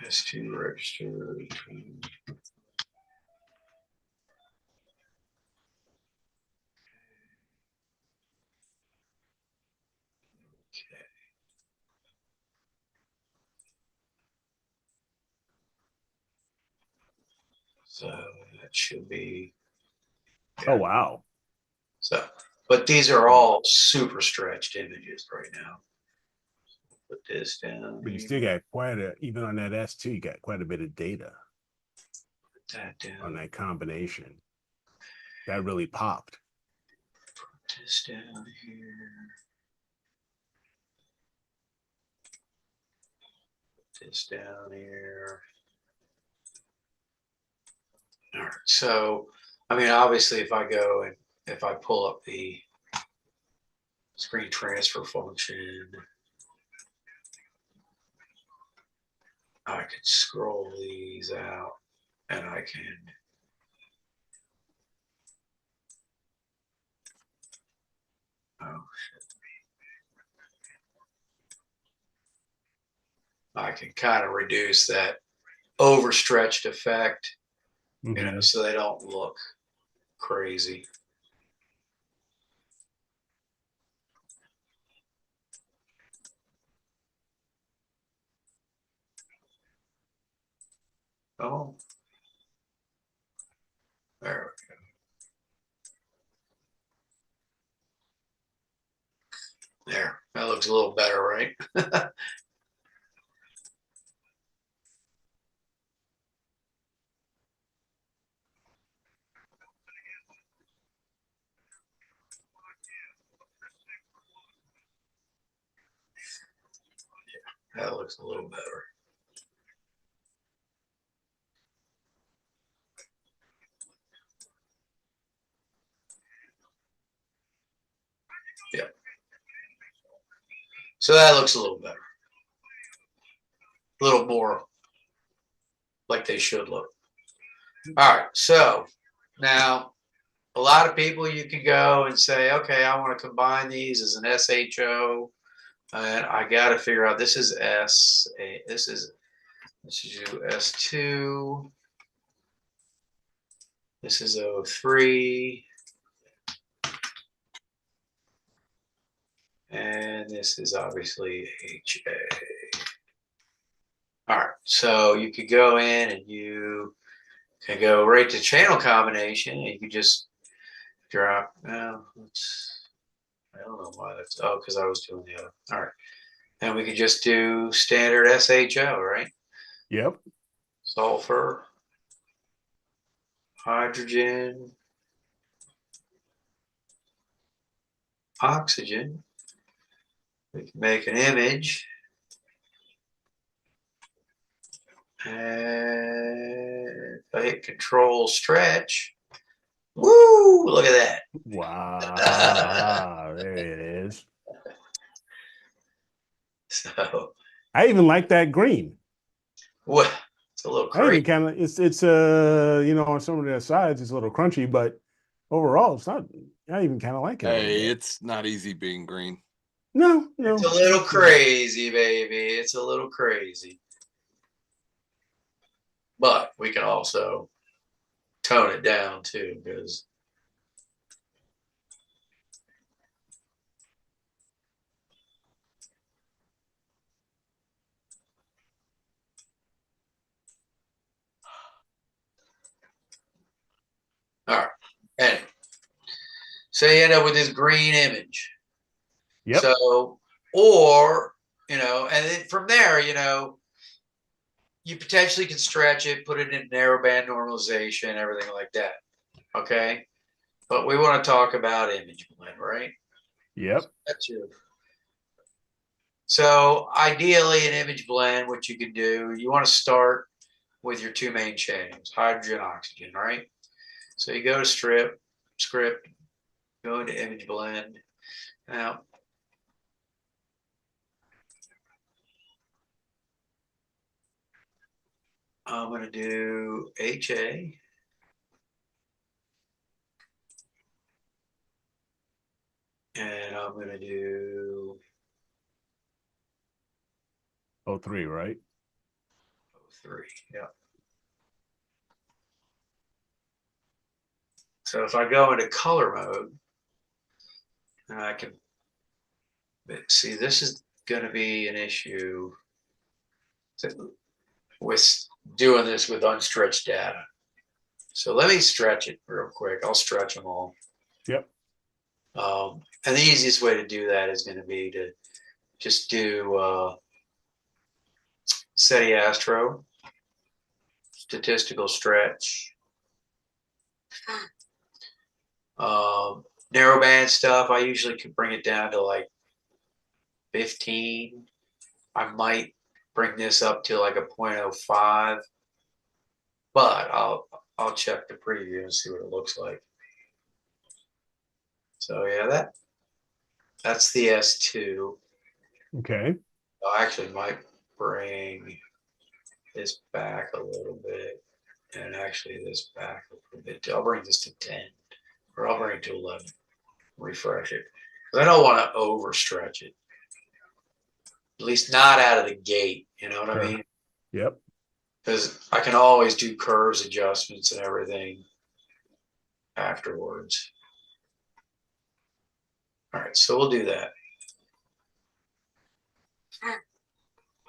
S2 registered. So that should be. Oh wow. So, but these are all super stretched images right now. Put this down. But you still got quite a, even on that S2, you got quite a bit of data Put that down. on that combination. That really popped. Put this down here. Put this down here. All right. So, I mean, obviously, if I go and if I pull up the screen transfer function, I can scroll these out and I can I can kind of reduce that overstretched effect, you know, so they don't look crazy. Oh, there we go. There, that looks a little better, right? Yeah, that looks a little better. Yeah. So that looks a little better. A little more like they should look. All right. So now a lot of people you can go and say, okay, I want to combine these as an SHO. And I got to figure out this is this is you S2. This is O3. And this is obviously HA. All right, so you could go in and you can go right to channel combination and you can just drop. Well, I don't know why that's, oh, because I was doing the other. All right. And we could just do standard SHO, right? Yep. Sulfur, hydrogen, oxygen. We can make an image. And if I hit control stretch, woo, look at that. Wow. There it is. So I even like that green. well, it's a little I even crazy. kind of, it's you know, on some of their sides, it's a little crunchy, but overall, it's not, I even kind of like it. Hey, it's not easy being green. No. It's a little crazy, baby. It's a little crazy. But we can also tone it down too, because all right. Anyway, so you end up with this green image. Yep. So, or, you know, and then from there, you know, you potentially can stretch it, put it in narrowband normalization, everything like that. Okay. But we want to talk about image blend, right? Yep. That's your. So ideally, an image blend, what you can do, you want to start with your two main channels, hydrogen, oxygen, right? So you go to script, go into image blend. Now, I'm going to do HA. And I'm going to do 03, right? 03. Yeah. So if I go into color mode, and I can see this is going to be an issue with doing this with unstretched data. So let me stretch it real quick. I'll stretch them all. Yep. And the easiest way to do that is going to be to just do SETI Astro, statistical stretch. Narrowband stuff, I usually can bring it down to like 15. I might bring this up to like a 0.05, but I'll check the preview and see what it looks like. So yeah, that's the S2. Okay. I actually might bring this back a little bit, and actually this back a little bit. I'll bring this to 10, or I'll bring it to 11. Refresh it. But I don't want to overstretch it. At least not out of the gate. You know what I mean? Yep. Because I can always do curves adjustments and everything afterwards. All right, so we'll do that.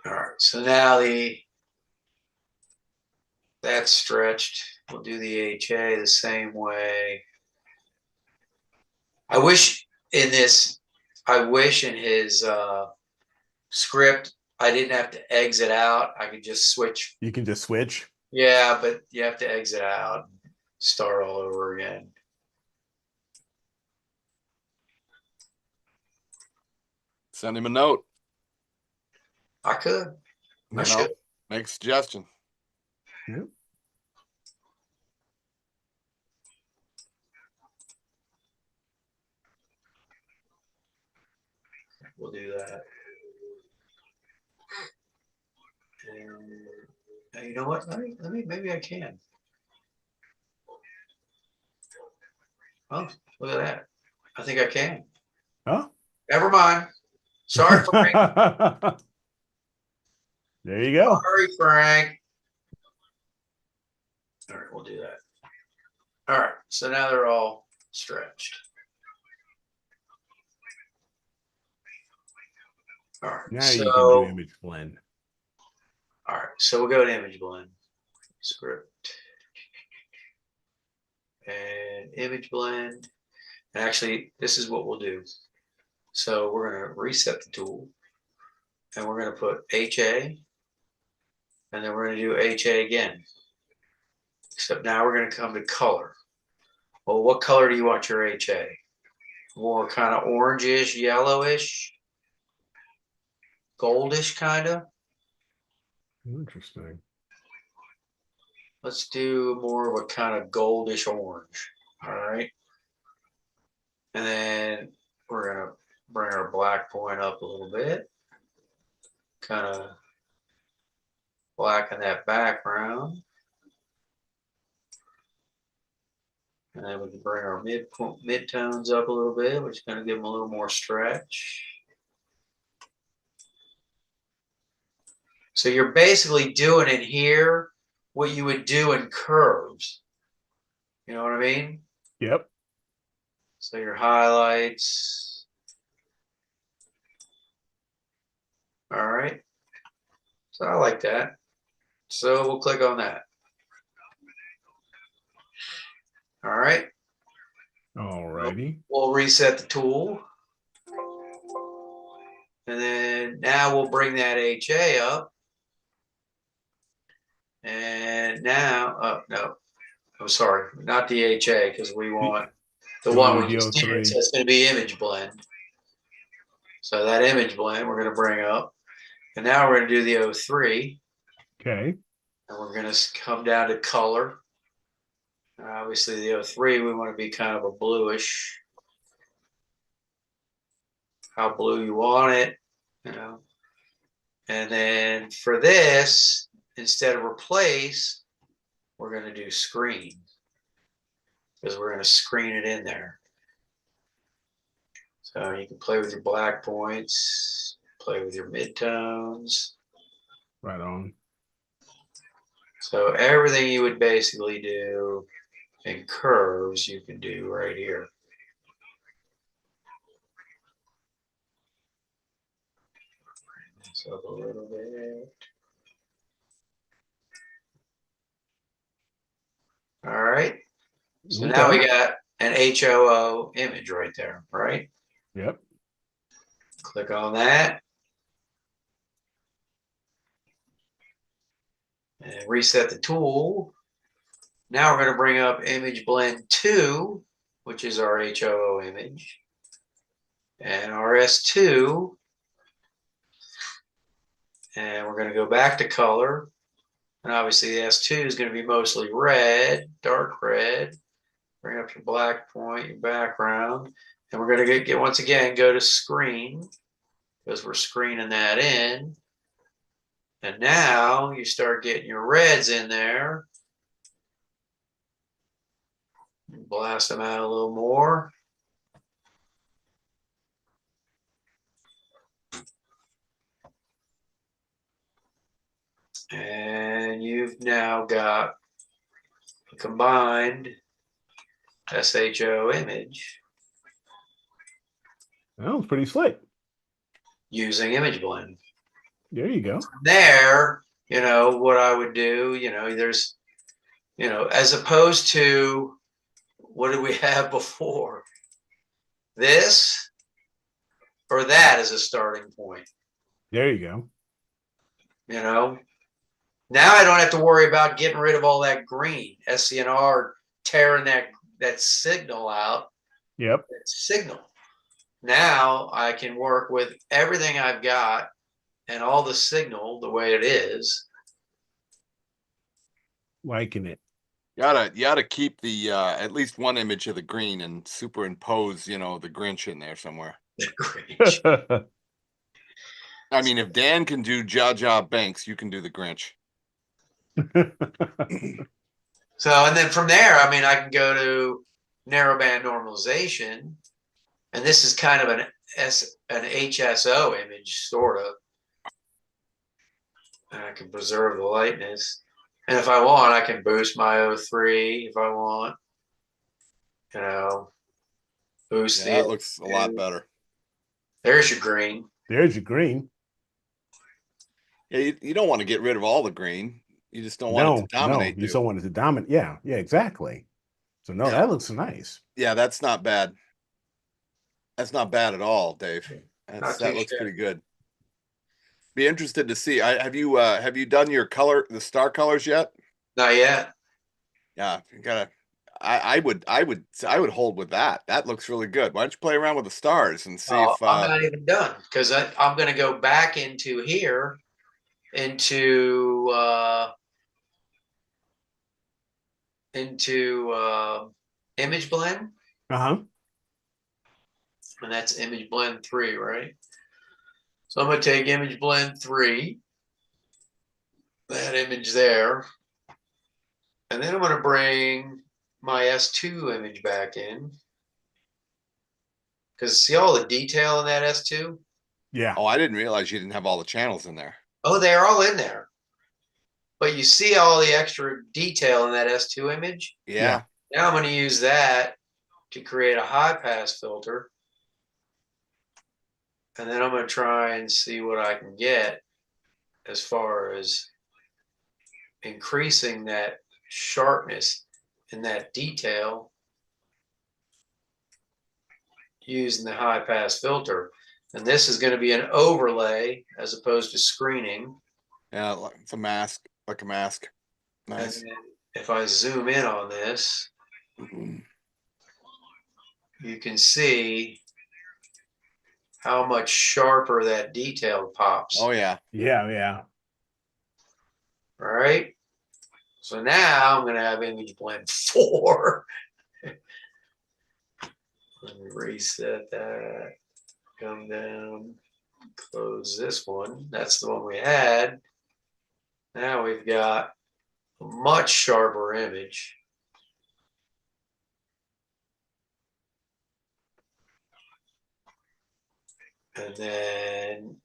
All right, so now that's stretched. We'll do the HA the same way. I wish in his script, I didn't have to exit out. I could just switch. You can just switch. Yeah, but you have to exit out and start all over again. Send him a note. I could. I should. Make a suggestion. Yep. We'll do that. And you know what? Maybe I can. Oh, look at that. I think I can. Huh? Never mind. Sorry, Frank. There you go. Sorry, Frank. All right, we'll do that. All right, so now they're all stretched. All right, Now you can do image blend. All right, so we'll go to image blend. Script. And image blend. And actually, this is what we'll do. So we're going to reset the tool. And we're going to put HA. And then we're going to do HA again. Except now we're going to come to color. Well, what color do you want your HA? More kind of orangish, yellowish, goldish kind of? Interesting. Let's do more of a kind of goldish orange. All right. And then we're going to bring our black point up a little bit. Kind of blacken that background. And then we can bring our midtones up a little bit, which is going to give them a little more stretch. So you're basically doing in here what you would do in curves. You know what I mean? Yep. So your highlights. All right. So I like that. So we'll click on that. All right. All righty. We'll reset the tool. And then now we'll bring that HA up. And now, oh, no, I'm sorry, not the HA, because we want the one we just did. So it's going to be image blend. So that image blend we're going to bring up. And now we're going to do the 03. Okay. And we're going to come down to color. And obviously the 03, we want to be kind of a bluish. How blue you want it, you know. And then for this, instead of replace, we're going to do screen, because we're going to screen it in there. So you can play with your black points, play with your midtones. Right on. So everything you would basically do in curves, you can do right here. Bring this up a little bit. All right. So now we got an HOO image right there, right? Yep. Click on that. And reset the tool. Now we're going to bring up image blend 2, which is our HOO image. And our S2. And we're going to go back to color. And obviously the S2 is going to be mostly red, dark red. Bring up your black point, your background. And we're going to get once again, go to screen, because we're screening that in. And now you start getting your reds in there. Blast them out a little more. And you've now got a combined SHO image That was pretty slick. using image blend. There you go. There, what I would do, there's, as opposed to what did we have before? This or that as a starting point. There you go. Now I don't have to worry about getting rid of all that green. SCNR tearing that signal out. Yep. That signal. Now I can work with everything I've got and all the signal the way it is. Liking it. You gotta keep the at least one image of the green and superimpose, the Grinch in there somewhere. The Grinch. I mean, if Dan can do Jar Jar Banks, you can do the Grinch. So, and then from there, I can go to narrowband normalization, and this is kind of an HSO image, sort of. And I can preserve the lightness. And if I want, I can boost my O3 if I want. Boost Yeah, that looks a lot better. There's your green. There's your green. Yeah, you don't want to get rid of all the green. You just don't want it to dominate. No, you don't want it to dominate. Yeah, exactly. So no, that looks nice. Yeah, that's not bad. That's not bad at all, Dave. That looks pretty good. Be interested to see. Have you done your the star colors yet? Not yet. Yeah, you gotta. I would hold with that. That looks really good. Why don't you play around with the stars and see if I'm not even done, because I'm going to go back into here into image blend. And that's image blend 3, right? So I'm going to take image blend 3, that image there, and then I'm going to bring my S2 image back in, because see all the detail in that S2? Yeah. Oh, I didn't realize you didn't have all the channels in there. Oh, they're all in there. But you see all the extra detail in that S2 image? Yeah. Now I'm going to use that to create a high pass filter. And then I'm going to try and see what I can get as far as increasing that sharpness and that detail using the high pass filter. And this is going to be an overlay as opposed to screening. Yeah, it's a mask, like a mask. Nice. And if I zoom in on this, you can see how much sharper that detail pops. Oh yeah. Yeah. All right. So now I'm going to have image blend 4. Let me reset that. Come down. Close this one. That's the one we had. Now we've got a much sharper image. And then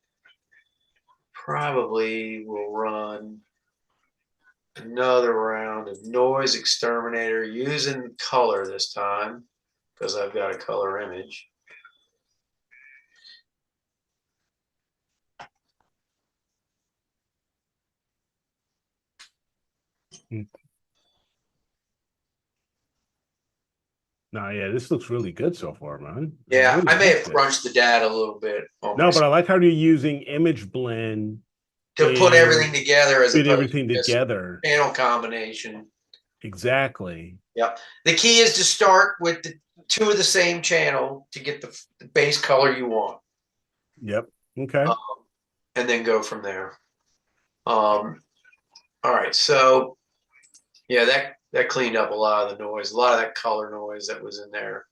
probably we'll run another round of noise exterminator using color this time because I've got a color image. No, yeah, this looks really good so far, man. Yeah, really I may like have this. crunched the data a little bit on No, my but I like how you're using image blend to put and everything together as fit opposed everything to just together. panel combination. Exactly. Yep. The key is to start with the two of the same channel to get the base color you want. Yep. Okay. And then go from there. All right. So yeah, that cleaned up a lot of the noise, a lot of that color noise that was in there,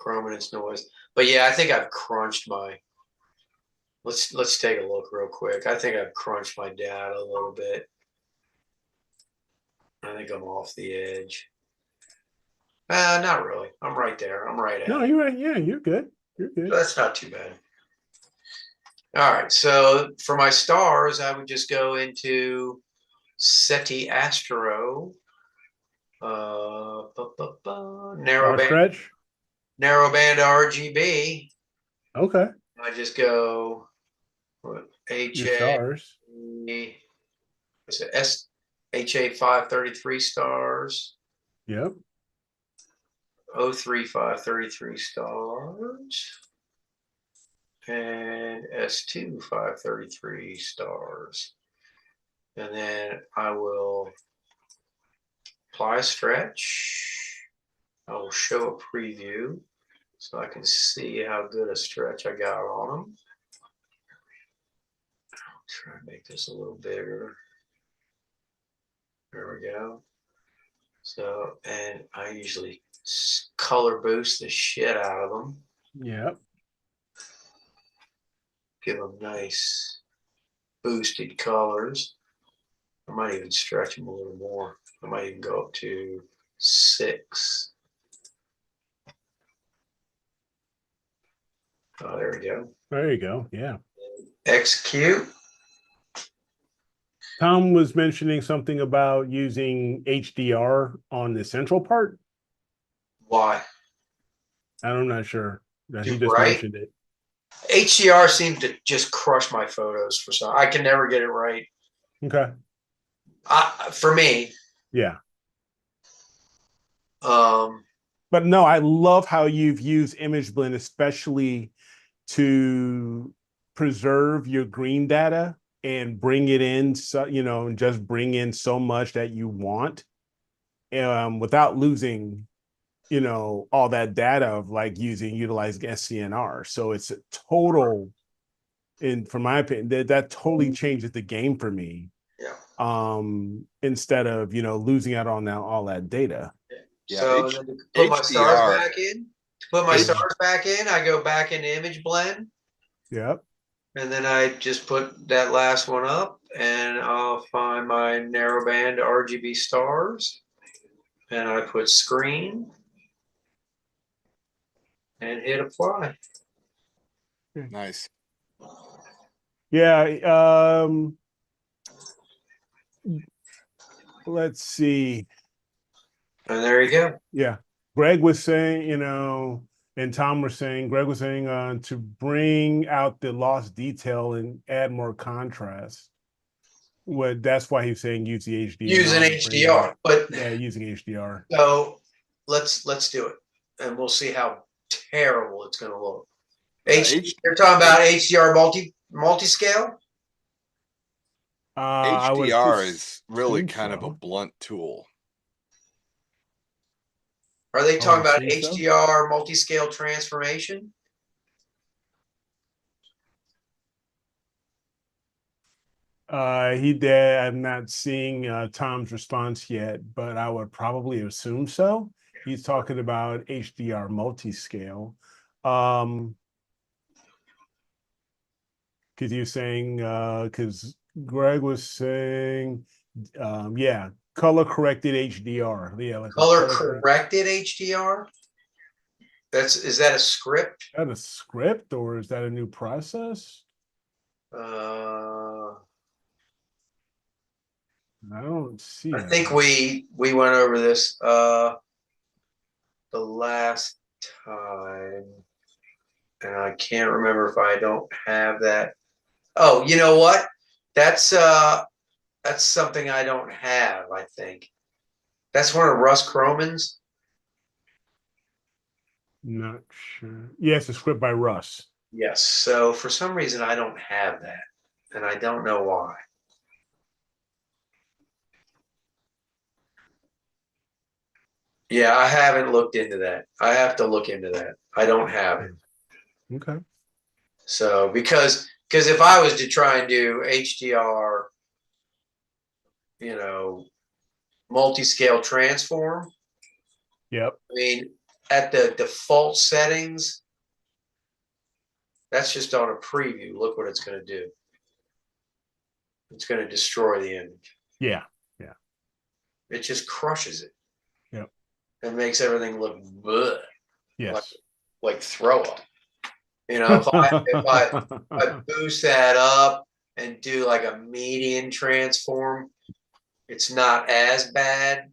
chrominance noise. But yeah, I think I've crunched my. Let's take a look real quick. I think I've crunched my data a little bit. I think I'm off the edge. Not really. I'm right there. I'm right at No, it. you're right. Yeah, you're good. You're good. So that's not too bad. All right. So for my stars, I would just go into SETI Astro. Narrow stretch. band RGB. Okay. I just go Your HA. stars. Is it HA533 stars? Yep. 03533 stars. And S2 533 stars. And then I will apply a stretch. I will show a preview so I can see how good a stretch I got on them. I'll try to make this a little bigger. There we go. So, and I usually color boost the shit out of them. Yep. Give them nice boosted colors. I might even stretch them a little more. I might even go up to 6. Oh, there we go. There you go. Yeah. Execute. Tom was mentioning something about using HDR on the central part. Why? I'm not sure. He Too just bright? mentioned it. HDR seems to just crush my photos for some. I can never get it right. Okay. For me. Yeah. But no, I love how you've used image blend, especially to preserve your green data and bring it in, so and just bring in so much that you want, without losing, all that data of like utilizing SCNR. So it's a total, and from my opinion, that totally changes the game for me. Yeah. Instead of losing out on all that data. Yeah, so to put my stars back in. To put my stars back in, I go back into image blend. Yep. And then I just put that last one up, and I'll find my narrowband RGB stars, and I put screen and hit apply. Nice. Yeah. Let's see. And there you go. Yeah. Greg was saying, and Tom was saying, Greg was saying to bring out the lost detail and add more contrast. That's why he's saying use the HDR. Using HDR, but yeah, using HDR. So let's do it, and we'll see how terrible it's going to look. You're talking about HDR multi-scale? HDR is really kind of a blunt tool. Are they talking about HDR multi-scale transformation? He did. I'm not seeing Tom's response yet, but I would probably assume so. He's talking about HDR multi-scale. Because you're saying, because Greg was saying Yeah, color corrected HDR. Yeah, like a Color color corrected HDR. Is that a script? Is that a script or is that a new process? Uh, I don't see I that. think we went over this the last time, and I can't remember if I don't have that. Oh, you know what? That's something I don't have, I think. That's one of Russ Croman's. Not sure. Yeah, it's a script by Russ. Yes. So for some reason I don't have that, and I don't know why. Yeah, I haven't looked into that. I have to look into that. I don't have it. Okay. So because if I was to try and do HDR, multi-scale transform, Yep. I mean, at the default settings, that's just on a preview. Look what it's going to do. It's going to destroy the image. Yeah. Yeah. It just crushes it. Yep. It makes everything look bleh, Yes. like throw up. If I boost that up and do like a median transform, it's not as bad,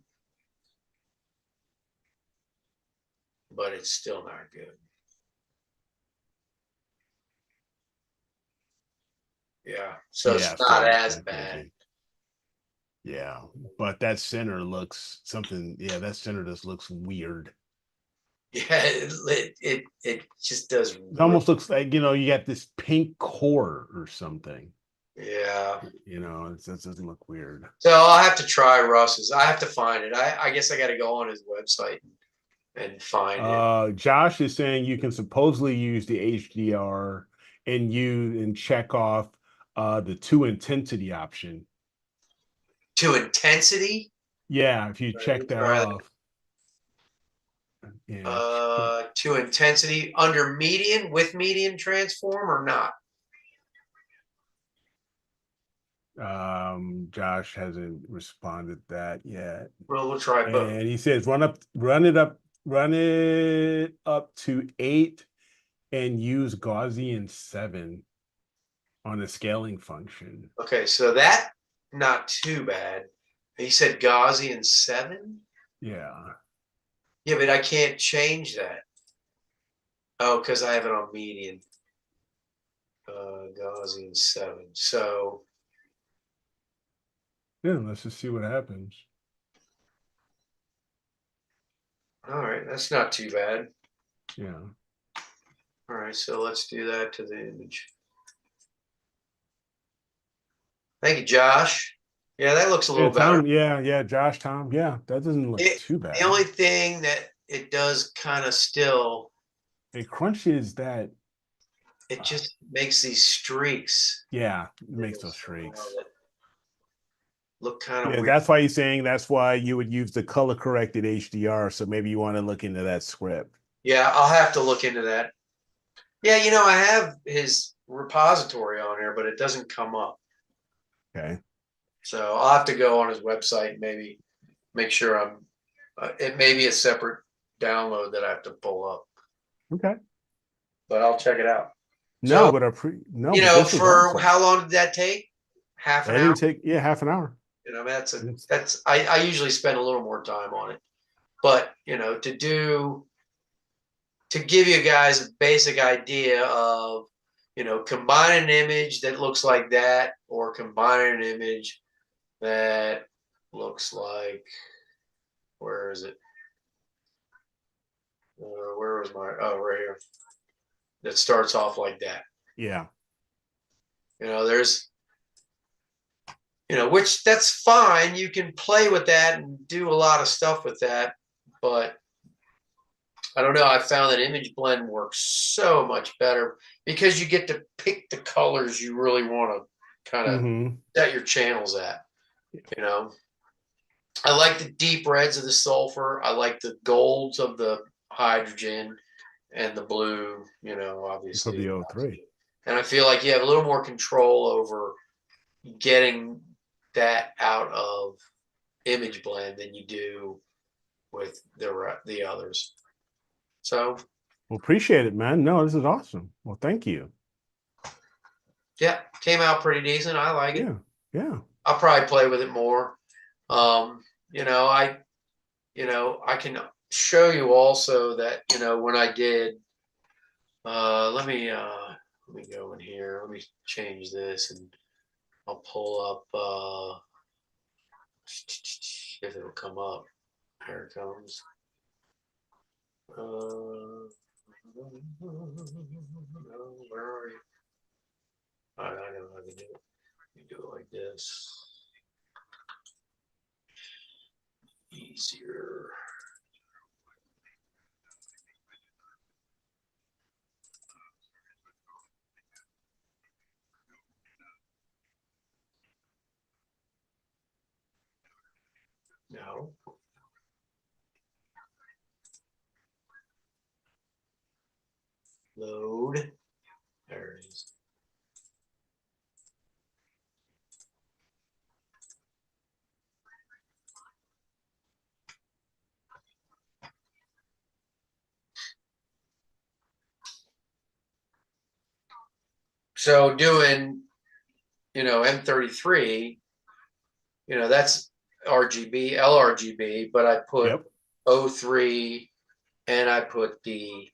but it's still not good. Yeah, so Yeah, it's not still as not bad. good. Yeah, but that center looks something. Yeah, that center just looks weird. Yeah, it just does. It almost looks like, you got this pink core or something. Yeah. It doesn't look weird. So I'll have to try Russ's. I have to find it. I guess I got to go on his website and find it. Josh is saying you can supposedly use the HDR and check off the 2 intensity option. To intensity. Yeah, if you Let check me that try that. off. Yeah. To intensity under median with median transform or not? Josh hasn't responded that yet. Well, we'll try both. And he says run it up to 8 and use Gaussian 7 on the scaling function. Okay, so that not too bad. He said Gaussian 7. Yeah. Yeah, but I can't change that. Oh, because I have it on median. Gaussian 7. So Yeah, let's just see what happens. all right, that's not too bad. Yeah. All right, so let's do that to the image. Thank you, Josh. Yeah, that looks a little better. Tom, yeah, Josh, Tom. Yeah, that doesn't look too bad. The only thing that it does kind of still, it crunches that. It just makes these streaks. Yeah, it makes those streaks. Look kind of Yeah, weird. that's why he's saying that's why you would use the color corrected HDR. So maybe you want to look into that script. Yeah, I'll have to look into that. Yeah, I have his repository on here, but it doesn't come up. Okay. So I'll have to go on his website and maybe make sure it may be a separate download that I have to pull up. Okay. But I'll check it out. No, So, but for awesome. How long did that take? Half an hour? Didn't take, half an hour. I usually spend a little more time on it. But, to give you guys a basic idea of, combine an image that looks like that or combine an image that looks like, where is it? Where was right here. That starts off like that. Yeah. There's, which that's fine. You can play with that and do a lot of stuff with that. But I don't know. I found that image blend works so much better because you get to pick the colors you really want to kind of set your channels at. I like the deep reds of the sulfur. I like the golds of the hydrogen and the blue, obviously. For the O3. And I feel like you have a little more control over getting that out of image blend than you do with the others. So Well, appreciate it, man. No, this is awesome. Well, thank you. yeah, came out pretty decent. I like it. Yeah, yeah. I'll probably play with it more. You know, I can show you also that, you know, when I did, let me go in here. Let me change this and I'll pull up, if it'll come up. Here it comes. Where are you? I know how to do it. You do it like this. Easier. No. Load. There it is. So doing, you know, M33, you know, that's RGB, LRGB, but I put Yep. O3 and I put the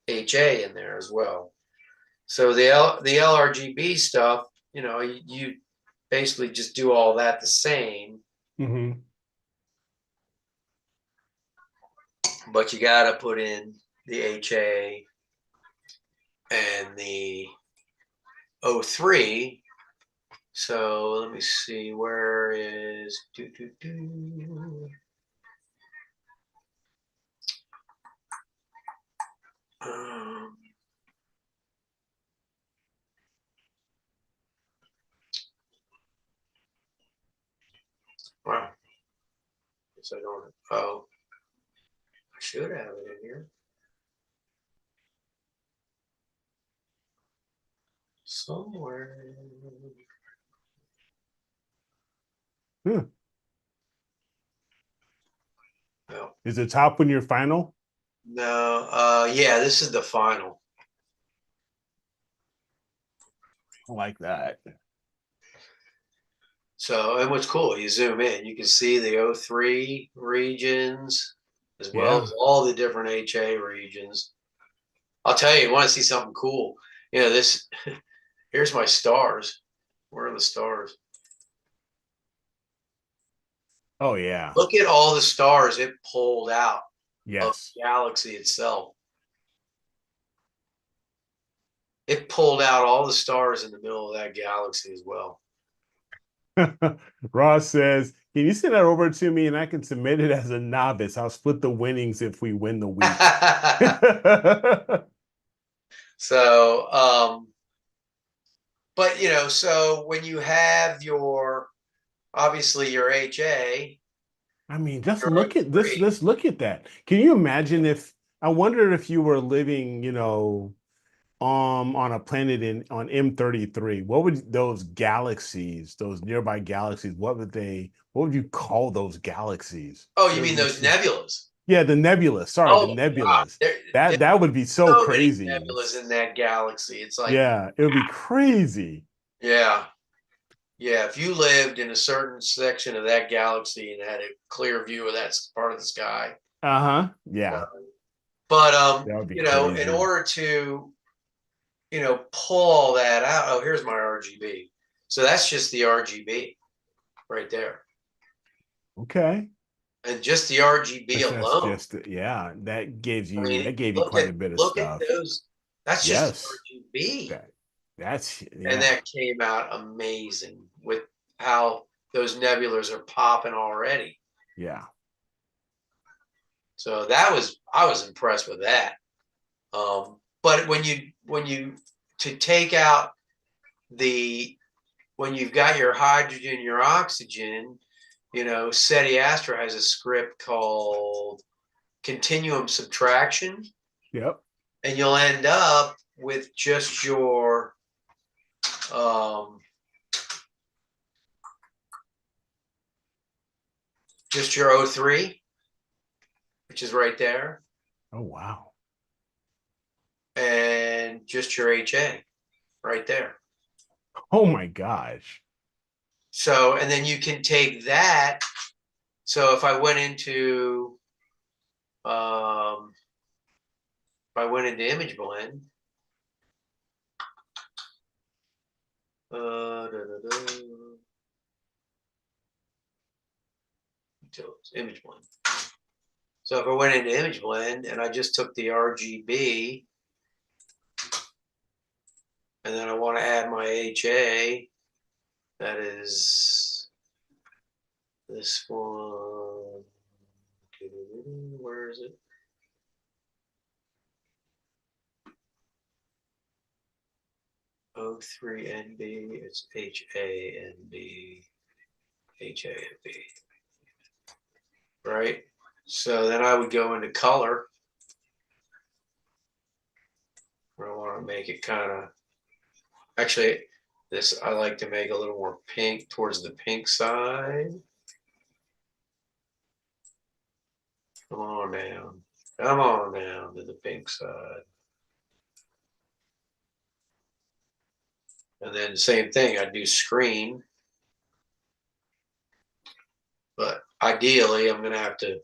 HA in there as well. So the LRGB stuff, you know, you basically just do all that the same, Mm-hmm. but you got to put in the HA and the O3. So let me see, where is um, wow. Guess I don't. Oh, I should have it in here somewhere. Yeah. No, Is the top one your final? no. Yeah, this is the final. I like that. So, and what's cool, you zoom in, you can see the O3 regions as well Yeah. as all the different HA regions. I'll tell you, want to see something cool? You know, this. Here's my stars. Where are the stars? Oh yeah. Look at all the stars it pulled out of Yes. the galaxy itself. It pulled out all the stars in the middle of that galaxy as well. Ross says, "Can you send that over to me and I can submit it as a novice? I'll split the winnings if we win the week." So, but you know, so when you have your obviously your HA, I mean, just your look at this. O3. Let's look at that. Can you imagine if I wonder if you were living, you know, on a planet on M33, what would those galaxies, those nearby galaxies, what would you call those galaxies? Oh, you It would mean be those nebulas? yeah, the nebulous. Sorry, the Oh God, nebulous. there's That would be so so many crazy. nebulas in that galaxy. It's like, Yeah, it would be crazy. yeah. Yeah, if you lived in a certain section of that galaxy and had a clear view of that part of the sky. Uh-huh. Yeah, But that would be you know, in crazy. order to, you know, pull all that out. Oh, here's my RGB. So that's just the RGB right there. Okay. And just the RGB That's alone. just yeah, that gives I you mean, that gave you quite a bit of look at stuff. those. That's just Yes. RGB. That's And yeah. that came out amazing with how those nebulas are popping already. Yeah. So I was impressed with that. But when you to take out when you've got your hydrogen, your oxygen, you know, SETI Astro has a script called continuum subtraction, Yep. and you'll end up with just your just your O3, which is right there, Oh, wow. and just your HA right there. Oh my gosh. So, and then you can take that. So if I went into, image blend, image blend. So if I went into image blend and I just took the RGB, and then I want to add my HA, that is this one. Where is it? O3NB, it's HANB, HANB. Right? So then I would go into color. I want to make it kind of, actually, this I like to make a little more pink towards the pink side. Come on down. Come on down to the pink side. And then same thing, I'd do screen. But ideally, I'm going to have to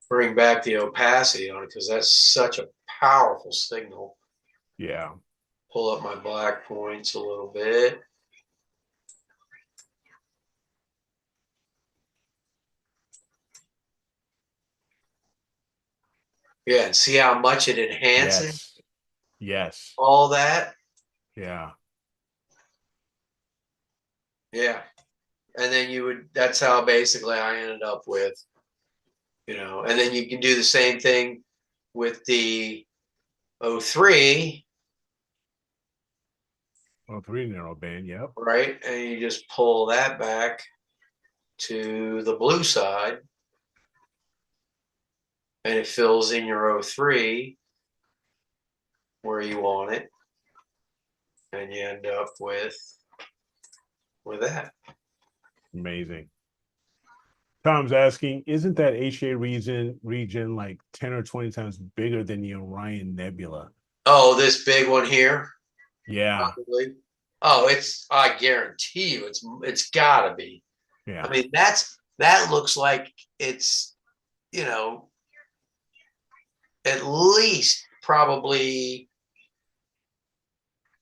bring back the opacity on it because that's such a powerful signal. Yeah. Pull up my black points a little bit. Yeah, and see how much it enhances Yes. all that? Yeah. Yeah. And then you would, that's how basically I ended up with, and then you can do the same thing with the O3. O3 narrow band. Yep. Right? And you just pull that back to the blue side. And it fills in your O3 where you want it. And you end up with that. Amazing. Tom's asking, isn't that HA region like 10 or 20 times bigger than the Orion Nebula? Oh, this big one here? Yeah. Probably. Oh, I guarantee you it's gotta be. Yeah. I mean, that looks like it's, at least probably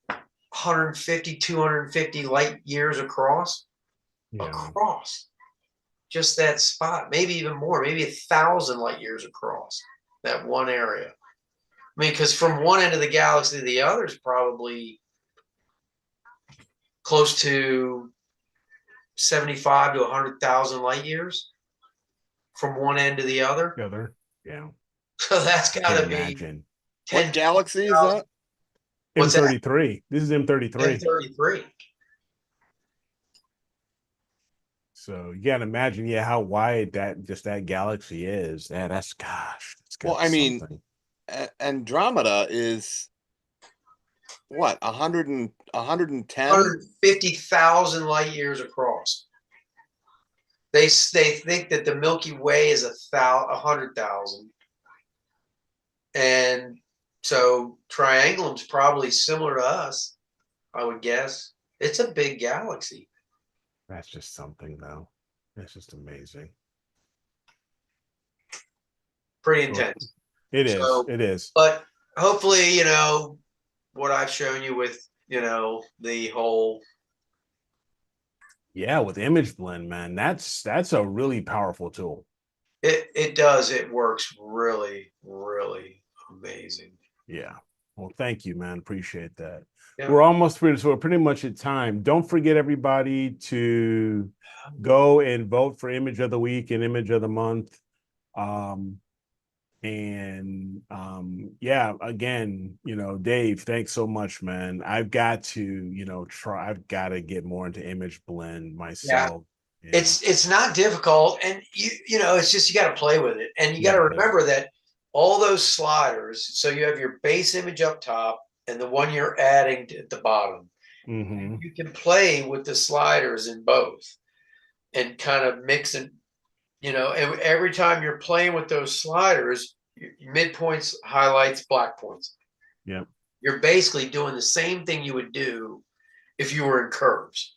150, 250 light years across. Just that spot, maybe even more, maybe 1,000 light years across that one area. I mean, because from one end of the galaxy to the other is probably close to 75 to 100,000 light years from one end to the other. Yeah. So that's got to be imagine. 10, what galaxy is that? What's M33. That? This is M33. M33. So you gotta imagine, how wide that galaxy is. Yeah, that's Well, I mean, Andromeda is what, 110? 150,000 light years across. They think that the Milky Way is 100,000, and so Triangulum's probably similar to us, I would guess. It's a big galaxy. That's just something, though. That's just amazing. Pretty intense. It is. It is. But hopefully, what I've shown you with, the whole. Yeah, with image blend, man, that's a really powerful tool. It does. It works really, really amazing. Yeah. Well, thank you, man. Appreciate that. Yeah. We're almost through, so we're pretty much at time. Don't forget, everybody, to go and vote for Image of the Week and Image of the Month. Again, Dave, thanks so much, man. I've got to, I've got to get more into image blend myself. Yeah. It's not difficult, and it's just you got to play with it, and you got to remember that all those sliders. So you have your base image up top and the one you're adding at the bottom. Mm-hmm. You can play with the sliders in both. and kind of mixing, every time you're playing with those sliders, midpoints, highlights, black points. Yeah. You're basically doing the same thing you would do if you were in curves.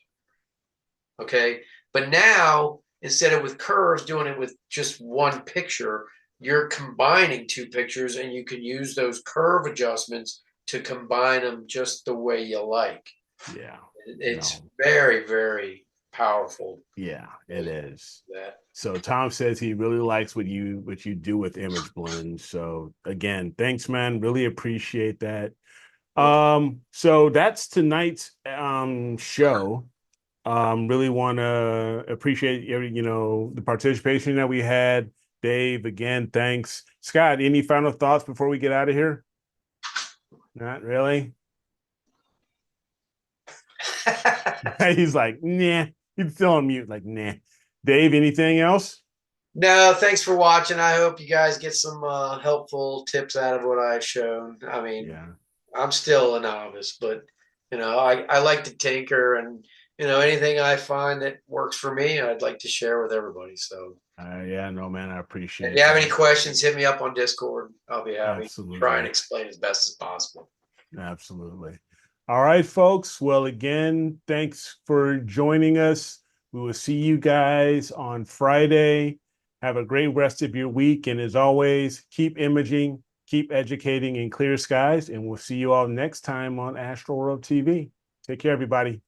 Okay. But now, instead of with curves, doing it with just one picture, you're combining two pictures, and you can use those curve adjustments to combine them just the way you like. Yeah. It's very, very powerful. Yeah, it is. That. So Tom says he really likes what you do with image blends. So again, thanks, man. Really appreciate that. So that's tonight's show. Really want to appreciate the participation that we had. Dave, again, thanks. Scott, any final thoughts before we get out of here? Not really. He's like, nah. He's still on mute, like, nah. Dave, anything else? No, thanks for watching. I hope you guys get some helpful tips out of what I've shown. I mean, Yeah. I'm still a novice, but I like to tinker, and anything I find that works for me, I'd like to share with everybody. So Yeah, no, man, I appreciate it. If you have any questions, hit me up on Discord. I'll be happy Absolutely. to try and explain as best as possible. Absolutely. All right, folks. Well, again, thanks for joining us. We will see you guys on Friday. Have a great rest of your week. And as always, keep imaging, keep educating in clear skies. And we'll see you all next time on AstroWorld TV. Take care, everybody.